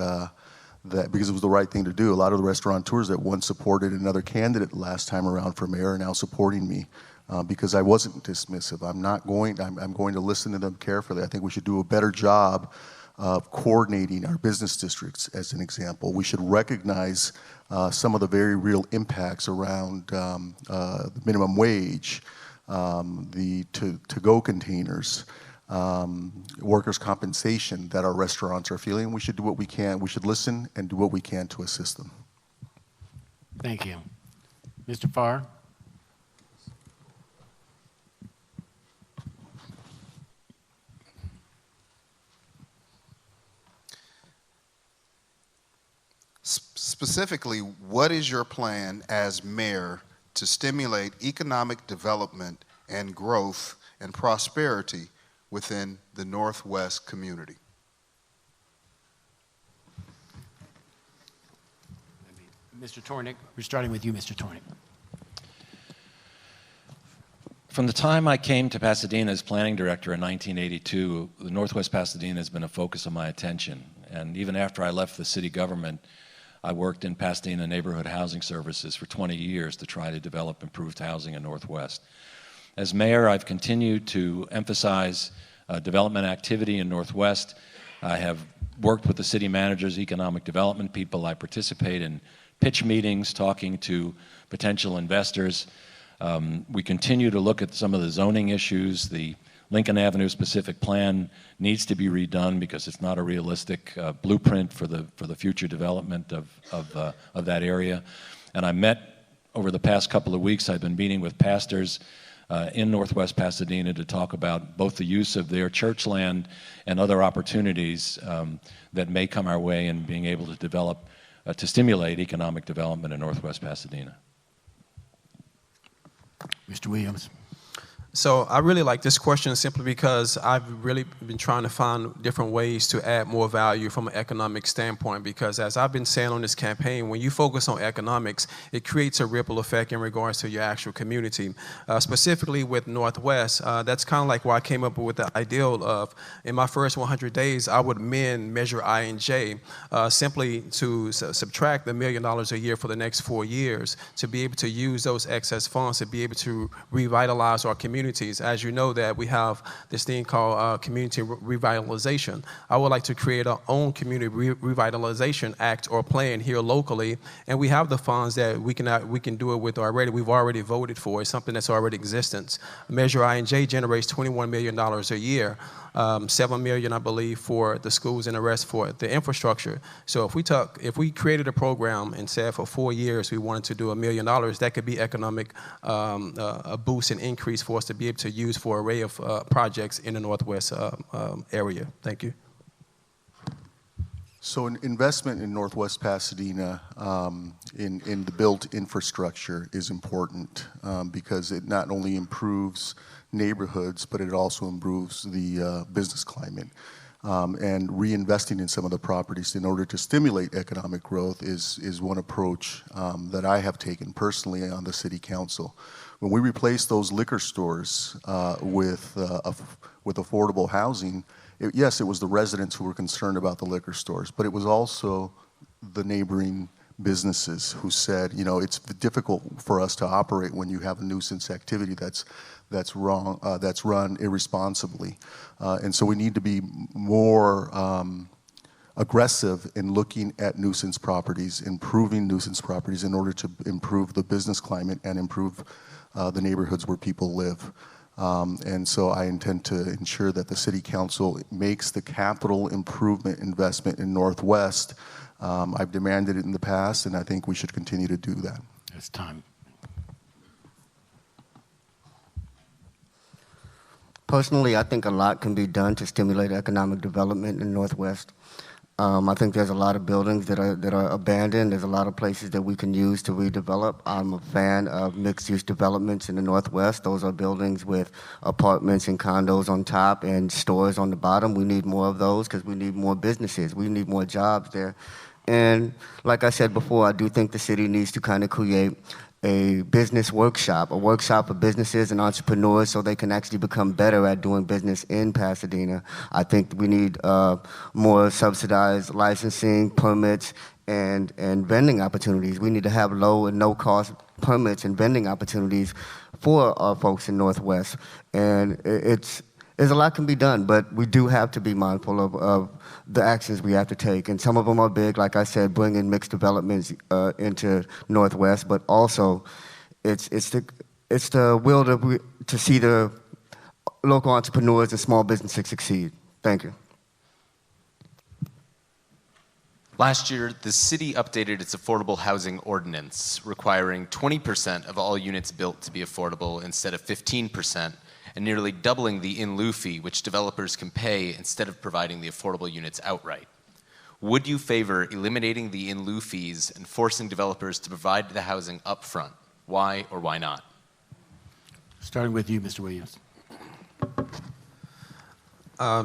because it was the right thing to do, a lot of the restaurateurs that once supported another candidate last time around for mayor are now supporting me. Because I wasn't dismissive. I'm going to listen to them carefully. I think we should do a better job of coordinating our business districts, as an example. We should recognize some of the very real impacts around the minimum wage, the to-go containers, workers' compensation that our restaurants are feeling. We should do what we can. We should listen and do what we can to assist them. Thank you. Mr. Farr. Specifically, what is your plan as mayor to stimulate economic development and growth and prosperity within the Northwest community? Mr. Tornek, we're starting with you, Mr. Tornek. From the time I came to Pasadena as planning director in 1982, the Northwest Pasadena has been a focus of my attention. And even after I left the city government, I worked in Pasadena Neighborhood Housing Services for 20 years to try to develop improved housing in Northwest. As mayor, I've continued to emphasize development activity in Northwest. I have worked with the city managers, economic development people. I participate in pitch meetings, talking to potential investors. We continue to look at some of the zoning issues. The Lincoln Avenue specific plan needs to be redone because it's not a realistic blueprint for the future development of that area. And I met over the past couple of weeks, I've been meeting with pastors in Northwest Pasadena to talk about both the use of their church land and other opportunities that may come our way in being able to develop, to stimulate economic development in Northwest Pasadena. Mr. Williams. So I really like this question simply because I've really been trying to find different ways to add more value from an economic standpoint, because as I've been saying on this campaign, when you focus on economics, it creates a ripple effect in regards to your actual community. Specifically with Northwest, that's kind of like why I came up with the ideal of, in my first 100 days, I would amend Measure I and J simply to subtract $1 million a year for the next 4 years to be able to use those excess funds to be able to revitalize our community. As you know, that we have this thing called community revitalization. I would like to create our own community revitalization act or plan here locally, and we have the funds that we can do it with already. We've already voted for. It's something that's already in existence. Measure I and J generates $21 million a year. $7 million, I believe, for the schools and the rest for the infrastructure. So if we created a program and said for 4 years we wanted to do $1 million, that could be economic a boost and increase for us to be able to use for an array of projects in the Northwest area. Thank you. So an investment in Northwest Pasadena in the built infrastructure is important because it not only improves neighborhoods, but it also improves the business climate. And reinvesting in some of the properties in order to stimulate economic growth is one approach that I have taken personally on the city council. When we replaced those liquor stores with affordable housing, yes, it was the residents who were concerned about the liquor stores, but it was also the neighboring businesses who said, you know, it's difficult for us to operate when you have a nuisance activity that's wrong, that's run irresponsibly. And so we need to be more aggressive in looking at nuisance properties, improving nuisance properties in order to improve the business climate and improve the neighborhoods where people live. And so I intend to ensure that the City Council makes the capital improvement investment in Northwest. I've demanded it in the past, and I think we should continue to do that. It's time. Personally, I think a lot can be done to stimulate economic development in Northwest. I think there's a lot of buildings that are abandoned. There's a lot of places that we can use to redevelop. I'm a fan of mixed-use developments in the Northwest. Those are buildings with apartments and condos on top and stores on the bottom. We need more of those because we need more businesses. We need more jobs there. And like I said before, I do think the city needs to kind of create a business workshop, a workshop for businesses and entrepreneurs so they can actually become better at doing business in Pasadena. I think we need more subsidized licensing, permits, and vending opportunities. We need to have low and no-cost permits and vending opportunities for our folks in Northwest. And there's a lot can be done, but we do have to be mindful of the actions we have to take. And some of them are big, like I said, bringing mixed developments into Northwest, but also it's the will to see the local entrepreneurs and small businesses succeed. Thank you. Last year, the city updated its affordable housing ordinance, requiring 20% of all units built to be affordable instead of 15%, and nearly doubling the in-lieu fee, which developers can pay instead of providing the affordable units outright. Would you favor eliminating the in-lieu fees and forcing developers to provide the housing up front? Why or why not? Starting with you, Mr. Williams.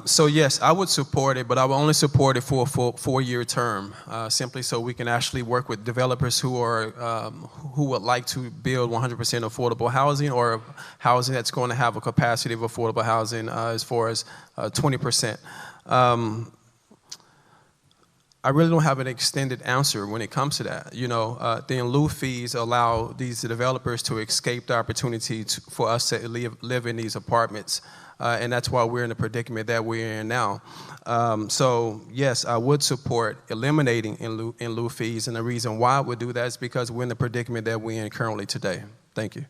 So yes, I would support it, but I would only support it for a 4-year term, simply so we can actually work with developers who are who would like to build 100% affordable housing, or housing that's going to have a capacity of affordable housing as far as 20%. I really don't have an extended answer when it comes to that. You know, the in lieu fees allow these developers to escape the opportunity for us to live in these apartments. And that's why we're in the predicament that we're in now. So yes, I would support eliminating in lieu fees, and the reason why I would do that is because we're in the predicament that we're in currently today. Thank you.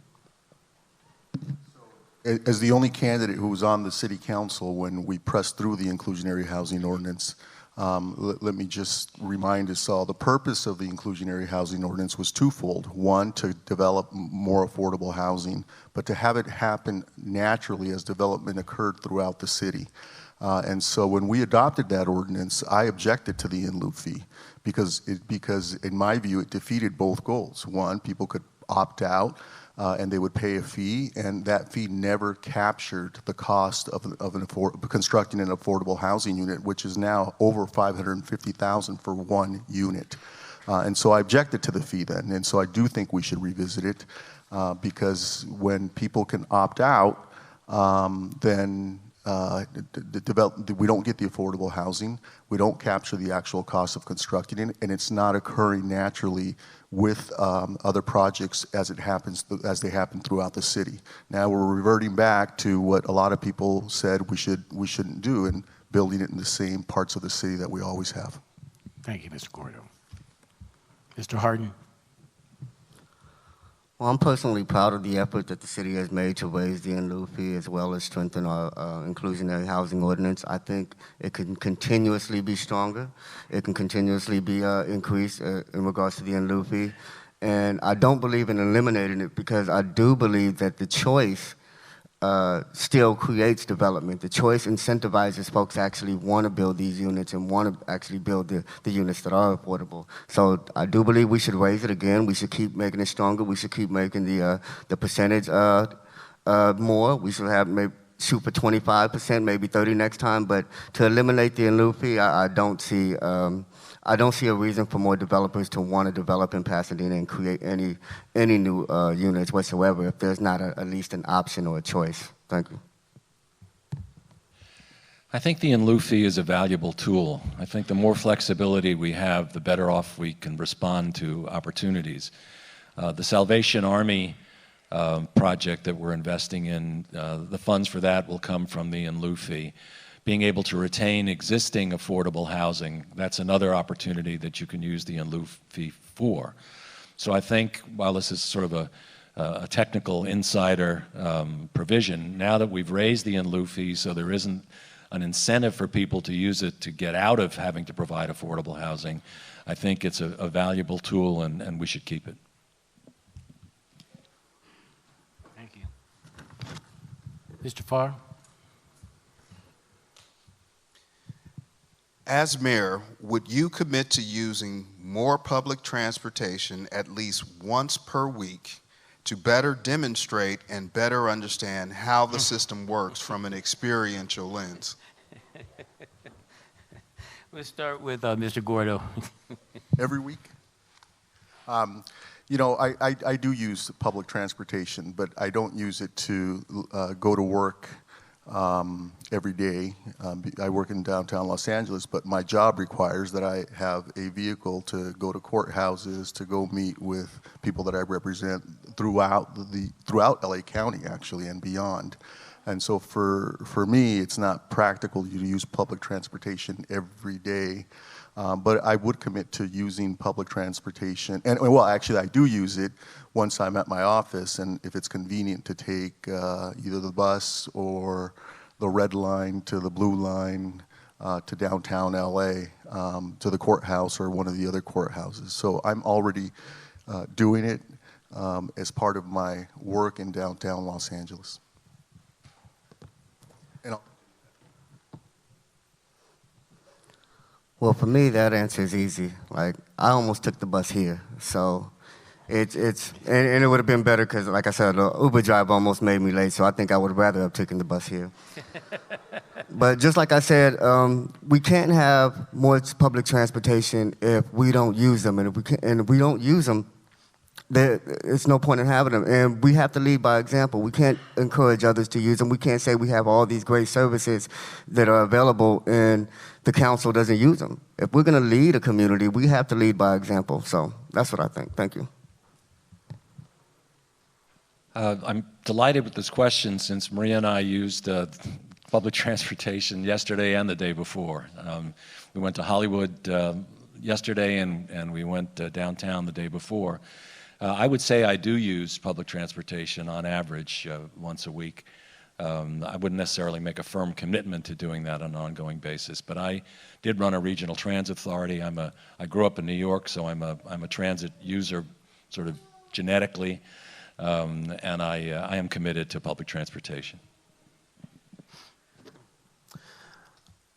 As the only candidate who was on the city council when we pressed through the inclusionary housing ordinance, let me just remind us all, the purpose of the inclusionary housing ordinance was twofold. One, to develop more affordable housing, but to have it happen naturally as development occurred throughout the city. And so when we adopted that ordinance, I objected to the in lieu fee because in my view, it defeated both goals. One, people could opt out, and they would pay a fee, and that fee never captured the cost of constructing an affordable housing unit, which is now over $550,000 for one unit. And so I objected to the fee then, and so I do think we should revisit it because when people can opt out, then we don't get the affordable housing, we don't capture the actual cost of constructing it, and it's not occurring naturally with other projects as they happen throughout the city. Now we're reverting back to what a lot of people said we shouldn't do, and building it in the same parts of the city that we always have. Thank you, Mr. Gordo. Mr. Hardin. Well, I'm personally proud of the effort that the city has made to raise the in lieu fee as well as strengthen our inclusionary housing ordinance. I think it can continuously be stronger. It can continuously be increased in regards to the in lieu fee. And I don't believe in eliminating it because I do believe that the choice still creates development. The choice incentivizes folks to actually want to build these units and want to actually build the units that are affordable. So I do believe we should raise it again. We should keep making it stronger. We should keep making the percentage more. We should have maybe shoot for 25%, maybe 30% next time. But to eliminate the in lieu fee, I don't see a reason for more developers to want to develop in Pasadena and create any new units whatsoever if there's not at least an option or a choice. Thank you. I think the in lieu fee is a valuable tool. I think the more flexibility we have, the better off we can respond to opportunities. The Salvation Army project that we're investing in, the funds for that will come from the in lieu fee. Being able to retain existing affordable housing, that's another opportunity that you can use the in lieu fee for. So I think while this is sort of a technical insider provision, now that we've raised the in lieu fee so there isn't an incentive for people to use it to get out of having to provide affordable housing, I think it's a valuable tool and we should keep it. Thank you. Mr. Farr? As mayor, would you commit to using more public transportation at least once per week to better demonstrate and better understand how the system works from an experiential lens? We'll start with Mr. Gordo. Every week? You know, I do use public transportation, but I don't use it to go to work every day. I work in downtown Los Angeles, but my job requires that I have a vehicle to go to courthouses, to go meet with people that I represent throughout LA County, actually, and beyond. And so for me, it's not practical to use public transportation every day. But I would commit to using public transportation. And well, actually, I do use it once I'm at my office, and if it's convenient to take either the bus or the red line to the blue line to downtown LA, to the courthouse or one of the other courthouses. So I'm already doing it as part of my work in downtown Los Angeles. And Well, for me, that answer is easy. Like, I almost took the bus here. So And it would have been better because, like I said, the Uber driver almost made me late, so I think I would rather have taken the bus here. But just like I said, we can't have more public transportation if we don't use them, and if we don't use them, it's no point in having them. And we have to lead by example. We can't encourage others to use them. We can't say we have all these great services that are available and the council doesn't use them. If we're going to lead a community, we have to lead by example. So that's what I think. Thank you. I'm delighted with this question since Maria and I used public transportation yesterday and the day before. We went to Hollywood yesterday and we went downtown the day before. I would say I do use public transportation on average once a week. I wouldn't necessarily make a firm commitment to doing that on an ongoing basis, but I did run a regional transit authority. I grew up in New York, so I'm a transit user sort of genetically, and I am committed to public transportation.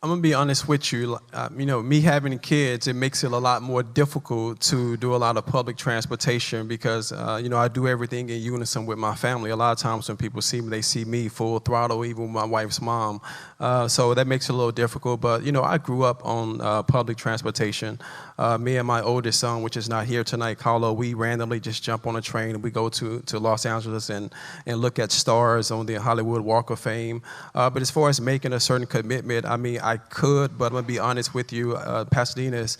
I'm gonna be honest with you. Me having kids, it makes it a lot more difficult to do a lot of public transportation because, I do everything in unison with my family. A lot of times when people see me, they see me full throttle, even my wife's mom. So that makes it a little difficult. But, I grew up on public transportation. Me and my oldest son, which is not here tonight, Carlo, we randomly just jump on a train and we go to Los Angeles and look at stars on the Hollywood Walk of Fame. But as far as making a certain commitment, I could, but I'm going to be honest with you, Pasadena is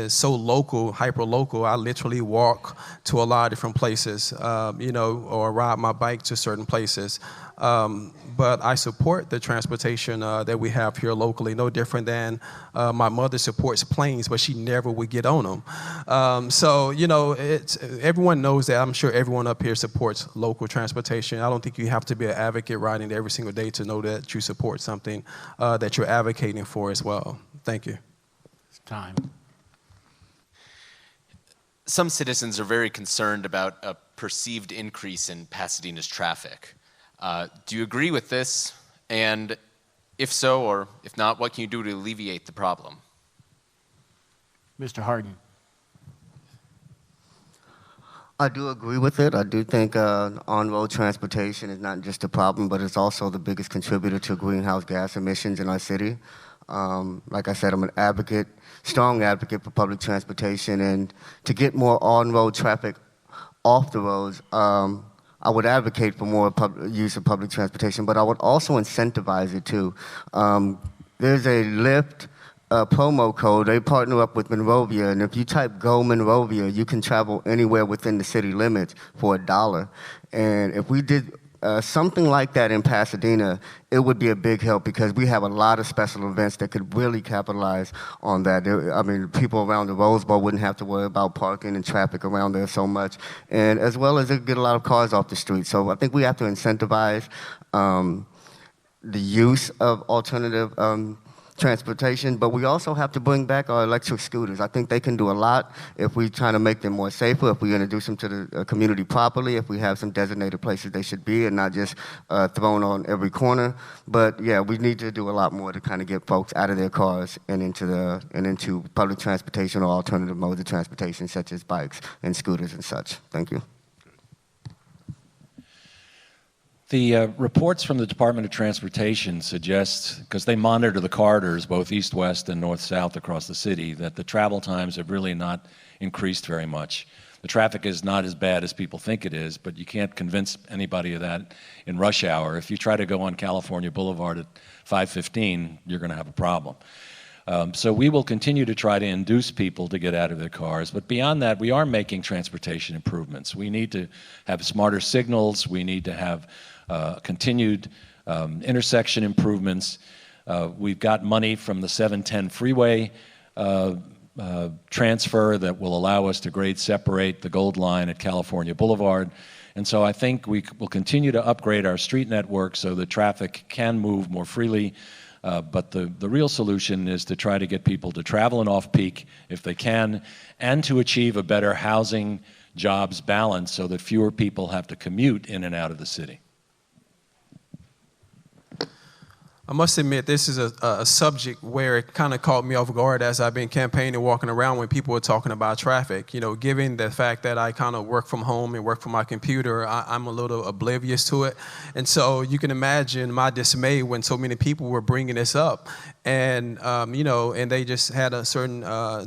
so local, hyper-local. I literally walk to a lot of different places, or ride my bike to certain places. But I support the transportation that we have here locally, no different than my mother supports planes, but she never would get on them. So, everyone knows that. I'm sure everyone up here supports local transportation. I don't think you have to be an advocate riding every single day to know that you support something that you're advocating for as well. Thank you. It's time. Some citizens are very concerned about a perceived increase in Pasadena's traffic. Do you agree with this? And if so, or if not, what can you do to alleviate the problem? Mr. Hardin. I do agree with it. I do think on-road transportation is not just a problem, but it's also the biggest contributor to greenhouse gas emissions in our city. Like I said, I'm an strong advocate for public transportation, and to get more on-road traffic off the roads, I would advocate for more use of public transportation, but I would also incentivize it too. There's a Lyft promo code. They partner up with Monrovia, and if you type Go Monrovia, you can travel anywhere within the city limits for $1. And if we did something like that in Pasadena, it would be a big help because we have a lot of special events that could really capitalize on that. People around the Rose Bowl wouldn't have to worry about parking and traffic around there so much, and as well as it get a lot of cars off the street. So I think we have to incentivize the use of alternative transportation, but we also have to bring back our electric scooters. I think they can do a lot if we try to make them more safer, if we introduce them to the community properly, if we have some designated places they should be and not just thrown on every corner. But yeah, we need to do a lot more to kind of get folks out of their cars and into public transportation or alternative modes of transportation such as bikes and scooters and such. Thank you. The reports from the Department of Transportation suggest, because they monitor the corridors, both east-west and north-south across the city, that the travel times have really not increased very much. The traffic is not as bad as people think it is, but you can't convince anybody of that in rush hour. If you try to go on California Boulevard at 5:15, you're going to have a problem. So we will continue to try to induce people to get out of their cars. But beyond that, we are making transportation improvements. We need to have smarter signals. We need to have continued intersection improvements. We've got money from the 710 freeway transfer that will allow us to grade separate the Gold Line at California Boulevard. And so I think we will continue to upgrade our street network so that traffic can move more freely. But the real solution is to try to get people to travel in off-peak if they can, and to achieve a better housing jobs balance so that fewer people have to commute in and out of the city. I'm must admit, this is a subject where it kind of caught me off guard as I've been campaigning and walking around when people were talking about traffic. You know, given the fact that I kind of work from home and work from my computer, I'm a little oblivious to it. And so you can imagine my dismay when so many people were bringing this up. And, you know, and they just had a certain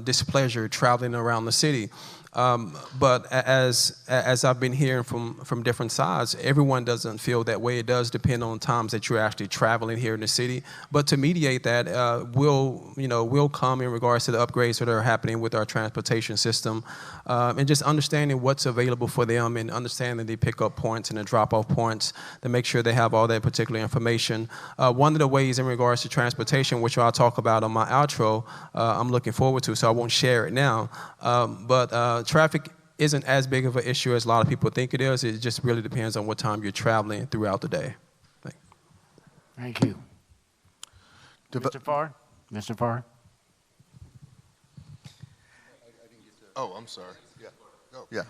displeasure traveling around the city. But as I've been hearing from different sides, everyone doesn't feel that way. It does depend on times that you're actually traveling here in the city. But to mediate that, will come in regards to the upgrades that are happening with our transportation system, and just understanding what's available for them and understanding the pickup points and the drop-off points to make sure they have all that particular information. One of the ways in regards to transportation, which I'll talk about on my outro, I'm looking forward to, so I won't share it now. But traffic isn't as big of an issue as a lot of people think it is. It just really depends on what time you're traveling throughout the day. Thank you. Mr. Farr? Mr. Farr? Oh, I'm sorry. Yeah. Go. Yeah.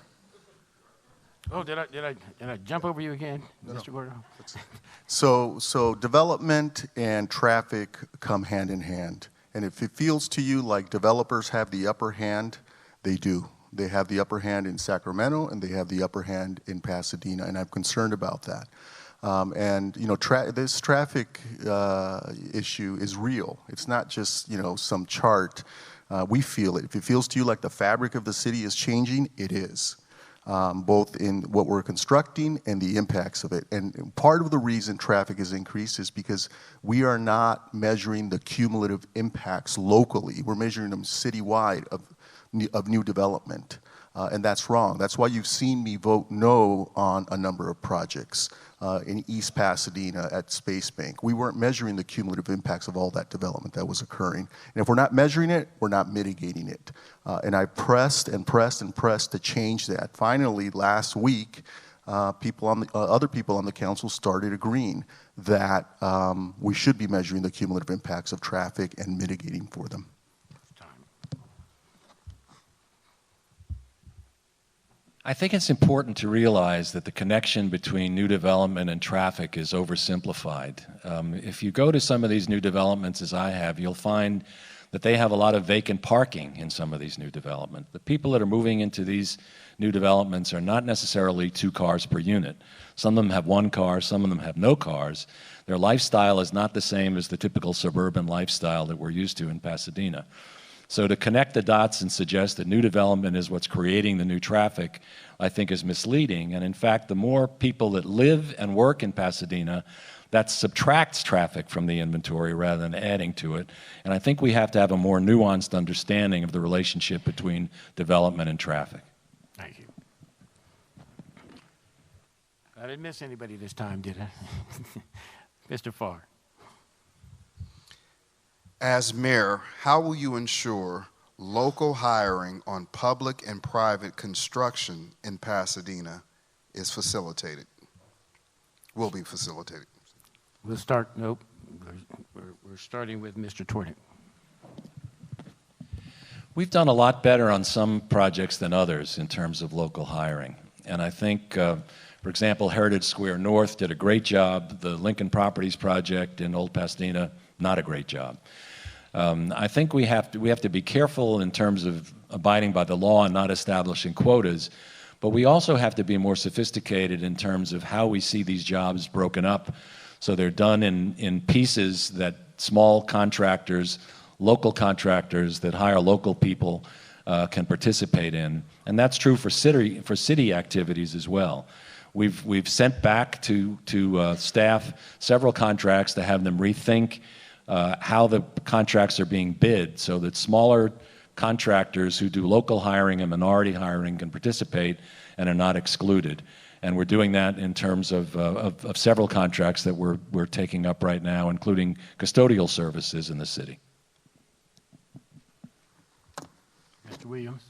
Oh, did I jump over you again, Mr. Gordo? So development and traffic come hand in hand. And if it feels to you like developers have the upper hand, they do. They have the upper hand in Sacramento, and they have the upper hand in Pasadena, and I'm concerned about that. And you know, this traffic issue is real. It's not just, you know, some chart. We feel it. If it feels to you like the fabric of the city is changing, it is. Both in what we're constructing and the impacts of it. And part of the reason traffic has increased is because we are not measuring the cumulative impacts locally. We're measuring them citywide of new development. And that's wrong. That's why you've seen me vote no on a number of projects in East Pasadena at Space Bank. We weren't measuring the cumulative impacts of all that development that was occurring. And if we're not measuring it, we're not mitigating it. And I pressed and pressed and pressed to change that. Finally, last week, other people on the council started agreeing that we should be measuring the cumulative impacts of traffic and mitigating for them. I think it's important to realize that the connection between new development and traffic is oversimplified. If you go to some of these new developments, as I have, you'll find that they have a lot of vacant parking in some of these new developments. The people that are moving into these new developments are not necessarily 2 cars per unit. Some of them have 1 car, some of them have no cars. Their lifestyle is not the same as the typical suburban lifestyle that we're used to in Pasadena. So to connect the dots and suggest that new development is what's creating the new traffic, I think is misleading. And in fact, the more people that live and work in Pasadena, that subtracts traffic from the inventory rather than adding to it. And I think we have to have a more nuanced understanding of the relationship between development and traffic. Thank you. I didn't miss anybody this time, did I? Mr. Farr. As mayor, how will you ensure local hiring on public and private construction in Pasadena is facilitated? Will be facilitated. We'll start, nope, we're starting with Mr. Tornek. We've done a lot better on some projects than others in terms of local hiring. And I think, for example, Heritage Square North did a great job. The Lincoln Properties project in Old Pasadena, not a great job. I think we have to be careful in terms of abiding by the law and not establishing quotas, but we also have to be more sophisticated in terms of how we see these jobs broken up. So they're done in pieces that small contractors, local contractors that hire local people can participate in. And that's true for city activities as well. We've sent back to staff several contracts to have them rethink how the contracts are being bid so that smaller contractors who do local hiring and minority hiring can participate and are not excluded. And we're doing that in terms of several contracts that we're taking up right now, including custodial services in the city. Mr. Williams.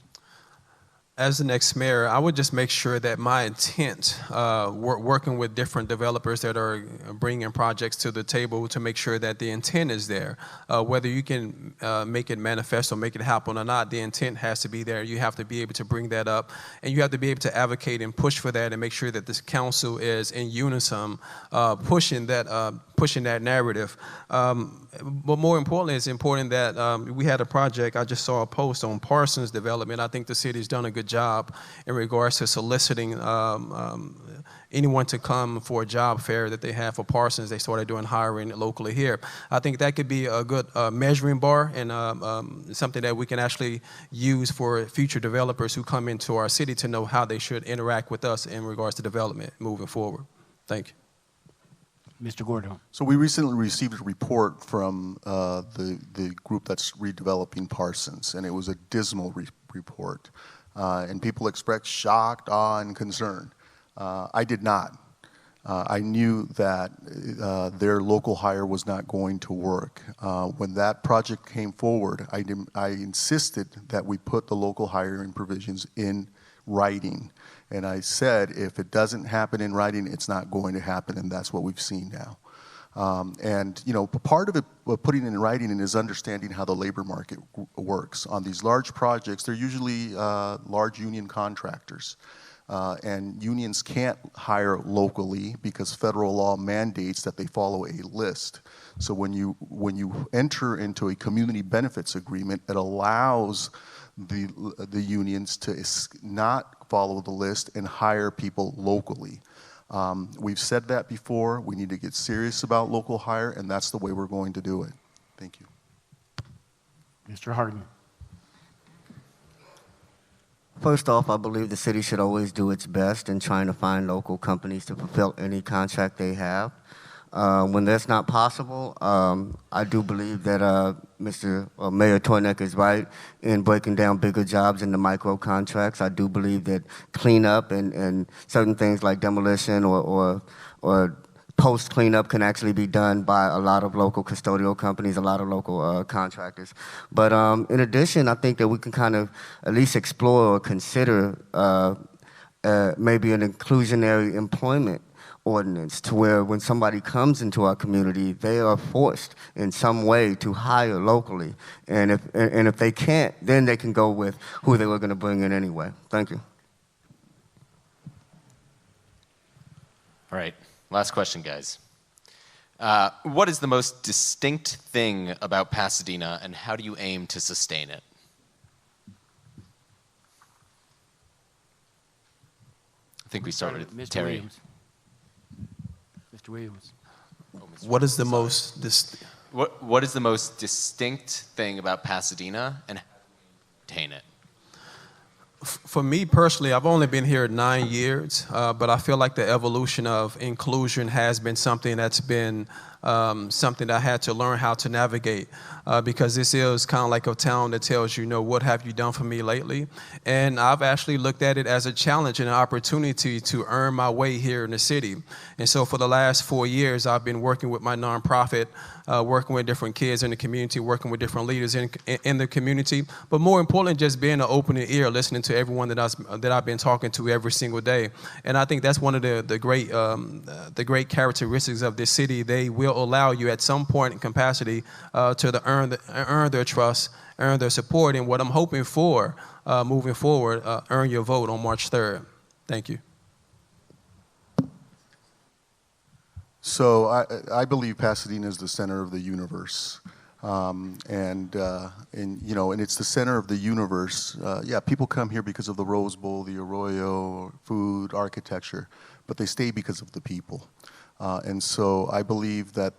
As the next mayor, I would just make sure that my intent, working with different developers that are bringing projects to the table, to make sure that the intent is there. Whether you can make it manifest or make it happen or not, the intent has to be there. You have to be able to bring that up, and you have to be able to advocate and push for that and make sure that this council is in unison, pushing that pushing that narrative. But more importantly, it's important that we had a project. I just saw a post on Parsons development. I think the city's done a good job in regards to soliciting anyone to come for a job fair that they have for Parsons. They started doing hiring locally here. I think that could be a good measuring bar and something that we can actually use for future developers who come into our city to know how they should interact with us in regards to development moving forward. Thank you. Mr. Gordo. So we recently received a report from the group that's redeveloping Parsons, and it was a dismal report. And people expressed shock, awe, and concern. I did not. I knew that their local hire was not going to work. When that project came forward, I insisted that we put the local hiring provisions in writing. And I said, if it doesn't happen in writing, it's not going to happen, and that's what we've seen now. And you know, part of it, putting it in writing is understanding how the labor market works. On these large projects, they're usually large union contractors. And unions can't hire locally because federal law mandates that they follow a list. So when you enter into a community benefits agreement, it allows the unions to not follow the list and hire people locally. We've said that before. We need to get serious about local hire, and that's the way we're going to do it. Thank you. Mr. Hardin. First off, I believe the city should always do its best in trying to find local companies to fulfill any contract they have. When that's not possible, I do believe that Mayor Tornek is right in breaking down bigger jobs into micro contracts. I do believe that cleanup and certain things like demolition or post cleanup can actually be done by a lot of local custodial companies, a lot of local contractors. But in addition, I think that we can kind of at least explore or consider maybe an inclusionary employment ordinance to where when somebody comes into our community, they are forced in some way to hire locally. And if they can't, then they can go with who they were going to bring in anyway. Thank you. All right, last question, guys. What is the most distinct thing about Pasadena, and how do you aim to sustain it? I think we started with Mr. Terry. Williams. Mr. Williams. What is the most What is the most distinct thing about Pasadena, and how do you maintain it? For me personally, I've only been here 9 years, but I feel like the evolution of inclusion has been something that's been something that I had to learn how to navigate, because this is kind of like a town that tells you, what have you done for me lately? And I've actually looked at it as a challenge and an opportunity to earn my way here in the city. And so for the last 4 years, I've been working with my nonprofit, working with different kids in the community, working with different leaders in the community, but more importantly, just being an open ear, listening to everyone that I've been talking to every single day. And I think that's one of the great characteristics of this city. They will allow you at some point in capacity to earn their trust, earn their support, and what I'm hoping for moving forward, earn your vote on March 3rd. Thank you. So I believe Pasadena is the center of the universe. And it's the center of the universe. Yeah, people come here because of the Rose Bowl, the Arroyo, food, architecture, but they stay because of the people. And so I believe that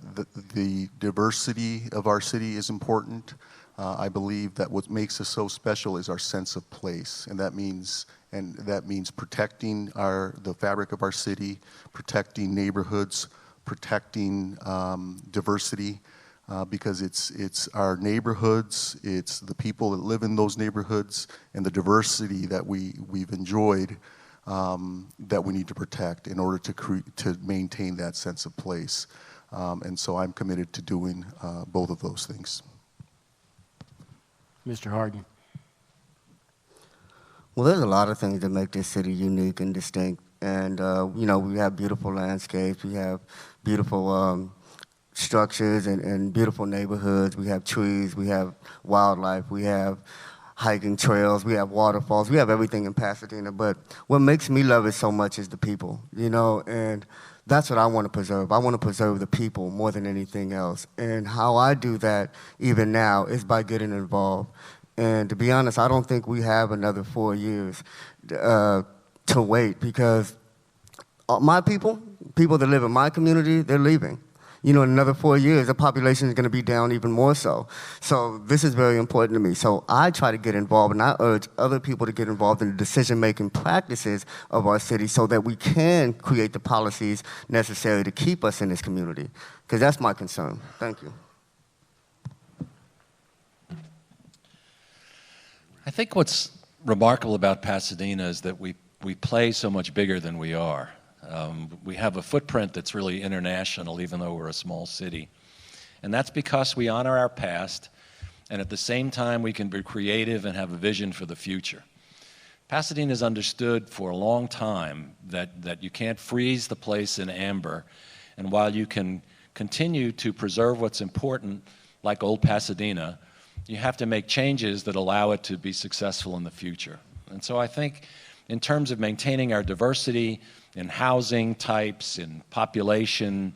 the diversity of our city is important. I believe that what makes us so special is our sense of place, and that means protecting the fabric of our city, protecting neighborhoods, protecting diversity, because it's our neighborhoods, it's the people that live in those neighborhoods, and the diversity that we've enjoyed that we need to protect in order to maintain that sense of place. And so I'm committed to doing both of those things. Mr. Hardin. Well, there's a lot of things that make this city unique and distinct. And, we have beautiful landscapes. We have beautiful structures and beautiful neighborhoods. We have trees. We have wildlife. We have hiking trails, we have waterfalls, we have everything in Pasadena. But what makes me love it so much is the people, you know, and that's what I want to preserve. I want to preserve the people more than anything else. And how I do that even now is by getting involved. And to be honest, I don't think we have another 4 years to wait, because my people that live in my community, they're leaving. You know, in another 4 years, the population is going to be down even more so. So this is very important to me. So I try to get involved, and I urge other people to get involved in the decision-making practices of our city so that we can create the policies necessary to keep us in this community, because that's my concern. Thank you. I think what's remarkable about Pasadena is that we play so much bigger than we are. We have a footprint that's really international, even though we're a small city. And that's because we honor our past, and at the same time we can be creative and have a vision for the future. Pasadena has understood for a long time that you can't freeze the place in amber, and while you can continue to preserve what's important, like old Pasadena, you have to make changes that allow it to be successful in the future. And so I think in terms of maintaining our diversity in housing types, in population,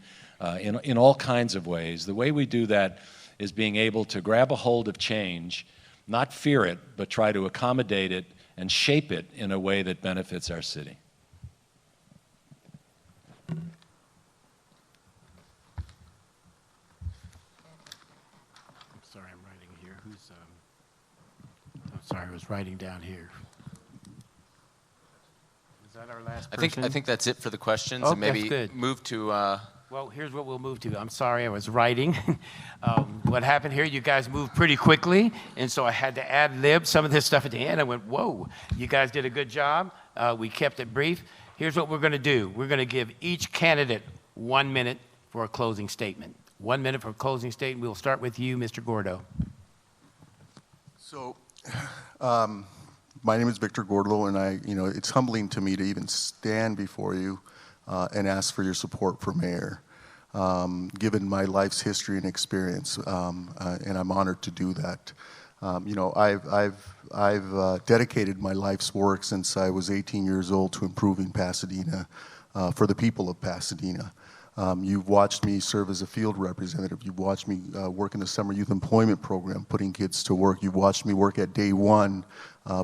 in all kinds of ways, the way we do that is being able to grab a hold of change, not fear it, but try to accommodate it and shape it in a way that benefits our city. I'm sorry, I'm writing here. I'm sorry, I was writing down here. Is that our last person? I think that's it for the questions. Oh, and maybe that's good. move to. Well, here's what we'll move to. I'm sorry, I was writing. What happened here, you guys moved pretty quickly, and so I had to ad-lib some of this stuff at the end. I went, whoa, you guys did a good job. We kept it brief. Here's what we're going to do. We're going to give each candidate 1 minute for a closing statement. 1 minute for a closing statement. We'll start with you, Mr. Gordo. So, my name is Victor Gordo, and it's humbling to me to even stand before you and ask for your support for mayor, given my life's history and experience, and I'm honored to do that. I've dedicated my life's work since I was 18 years old to improving Pasadena for the people of Pasadena. You've watched me serve as a field representative. You've watched me work in the summer youth employment program, putting kids to work. You've watched me work at day one,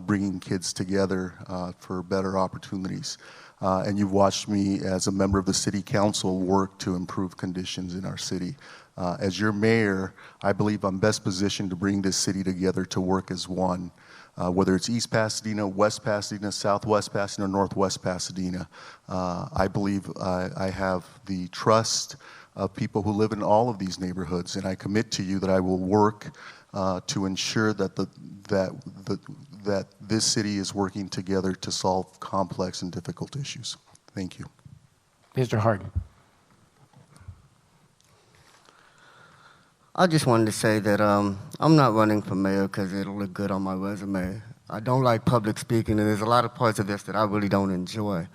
bringing kids together for better opportunities. And you've watched me as a member of the city council work to improve conditions in our city. As your mayor, I believe I'm best positioned to bring this city together to work as one. Whether it's East Pasadena, West Pasadena, Southwest Pasadena, Northwest Pasadena, I believe I have the trust of people who live in all of these neighborhoods, and I commit to you that I will work to ensure that that this city is working together to solve complex and difficult issues. Thank you. Mr. Hardin. I just wanted to say that I'm not running for mayor because it'll look good on my resume. I don't like public speaking, and there's a lot of parts of this that I really don't enjoy.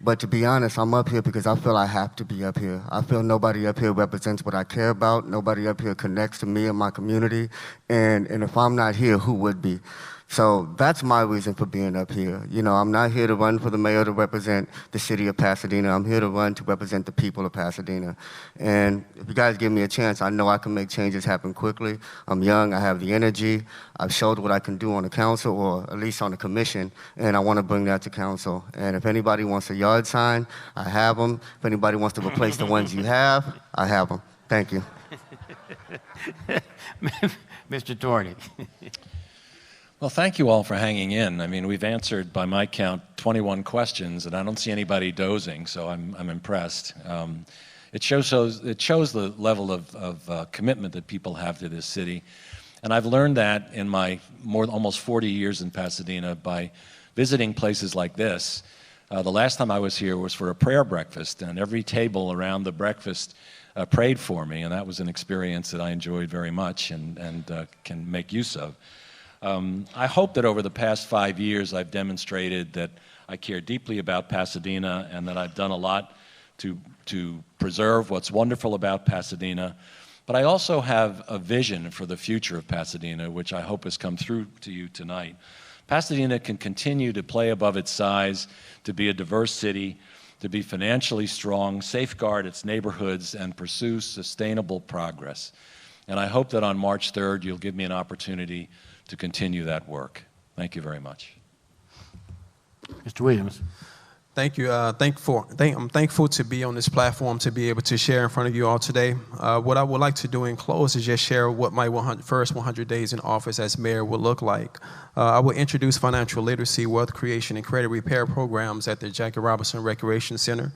But to be honest, I'm up here because I feel I have to be up here. I feel nobody up here represents what I care about. Nobody up here connects to me and my community. And if I'm not here, who would be? So that's my reason for being up here. You know, I'm not here to run for the mayor to represent the city of Pasadena. I'm here to run to represent the people of Pasadena. And if you guys give me a chance, I know I can make changes happen quickly. I'm young, I have the energy. I've showed what I can do on the council, or at least on the commission, and I want to bring that to council. And if anybody wants a yard sign, I have them. If anybody wants to replace the ones you have, I have them. Thank you. Mr. Tornek. Well, thank you all for hanging in. I mean, we've answered, by my count, 21 questions, and I don't see anybody dozing, so I'm impressed. It shows the level of commitment that people have to this city. And I've learned that in my almost 40 years in Pasadena by visiting places like this. The last time I was here was for a prayer breakfast, and every table around the breakfast prayed for me, and that was an experience that I enjoyed very much and can make use of. I hope that over the past 5 years I've demonstrated that I care deeply about Pasadena and that I've done a lot to preserve what's wonderful about Pasadena. But I also have a vision for the future of Pasadena, which I hope has come through to you tonight. Pasadena can continue to play above its size, to be a diverse city, to be financially strong, safeguard its neighborhoods, and pursue sustainable progress. And I hope that on March 3rd, you'll give me an opportunity to continue that work. Thank you very much. Mr. Williams. Thank you. I'm thankful to be on this platform, to be able to share in front of you all today. What I would like to do in close is just share what my first 100 days in office as mayor will look like. I will introduce financial literacy, wealth creation, and credit repair programs at the Jackie Robinson Recreation Center.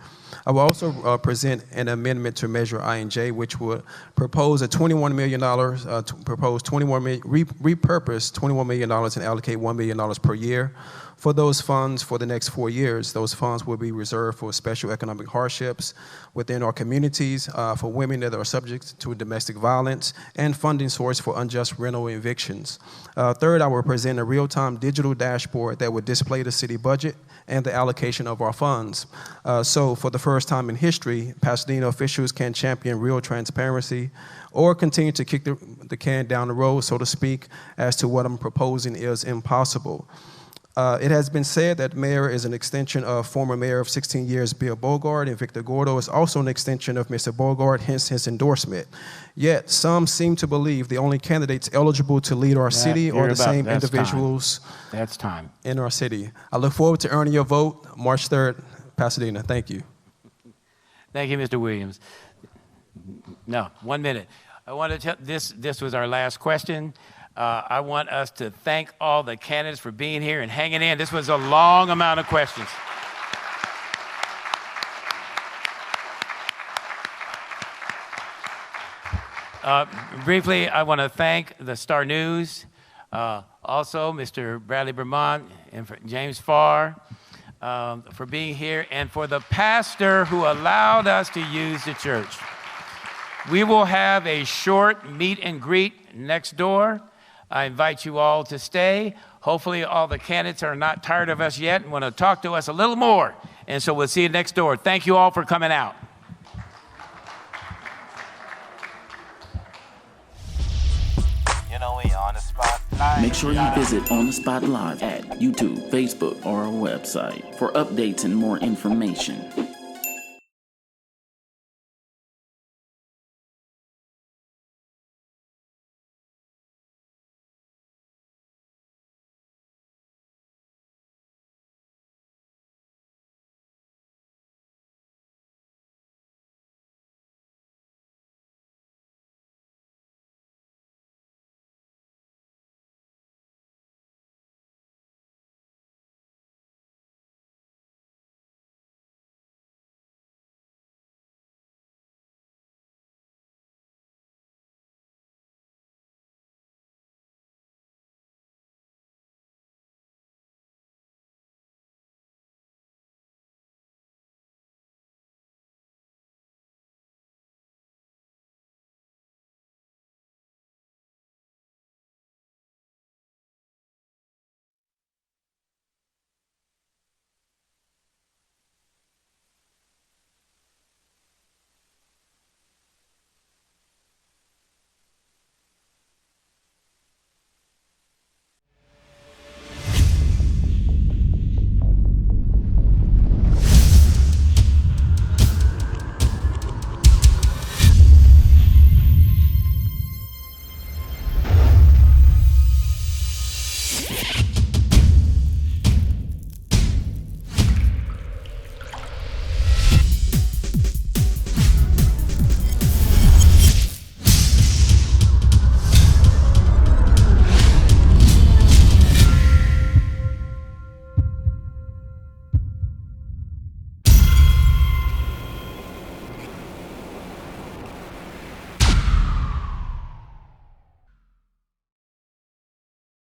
I will also present an amendment to Measure I&J, which would propose a $21 million, repurpose $21 million and allocate $1 million per year. For those funds for the next 4 years, those funds will be reserved for special economic hardships within our communities, for women that are subject to domestic violence, and funding source for unjust rental evictions. Third, I will present a real-time digital dashboard that would display the city budget and the allocation of our funds. So for the first time in history, Pasadena officials can champion real transparency or continue to kick the can down the road, so to speak, as to what I'm proposing is impossible. It has been said that mayor is an extension of former mayor of 16 years, Bill Bogart, and Victor Gordo is also an extension of Mr. Bogart, hence his endorsement. Yet, some seem to believe the only candidates eligible to lead our city are the same individuals in our city. I look forward to earning your vote March 3rd, Pasadena. Thank you. Thank you, Mr. Williams. No, 1 minute. I want to tell this was our last question. I want us to thank all the candidates for being here and hanging in. This was a long amount of questions. Briefly, I want to thank the Star-News, also Mr. Bradley Bermont and James Farr for being here, and for the pastor who allowed us to use the church. We will have a short meet and greet next door. I invite you all to stay. Hopefully all the candidates are not tired of us yet and want to talk to us a little more. And so we'll see you next door. Thank you all for coming out. You know we on the spot live. Make sure you visit On the Spot Live at YouTube, Facebook, or our website for updates and more information.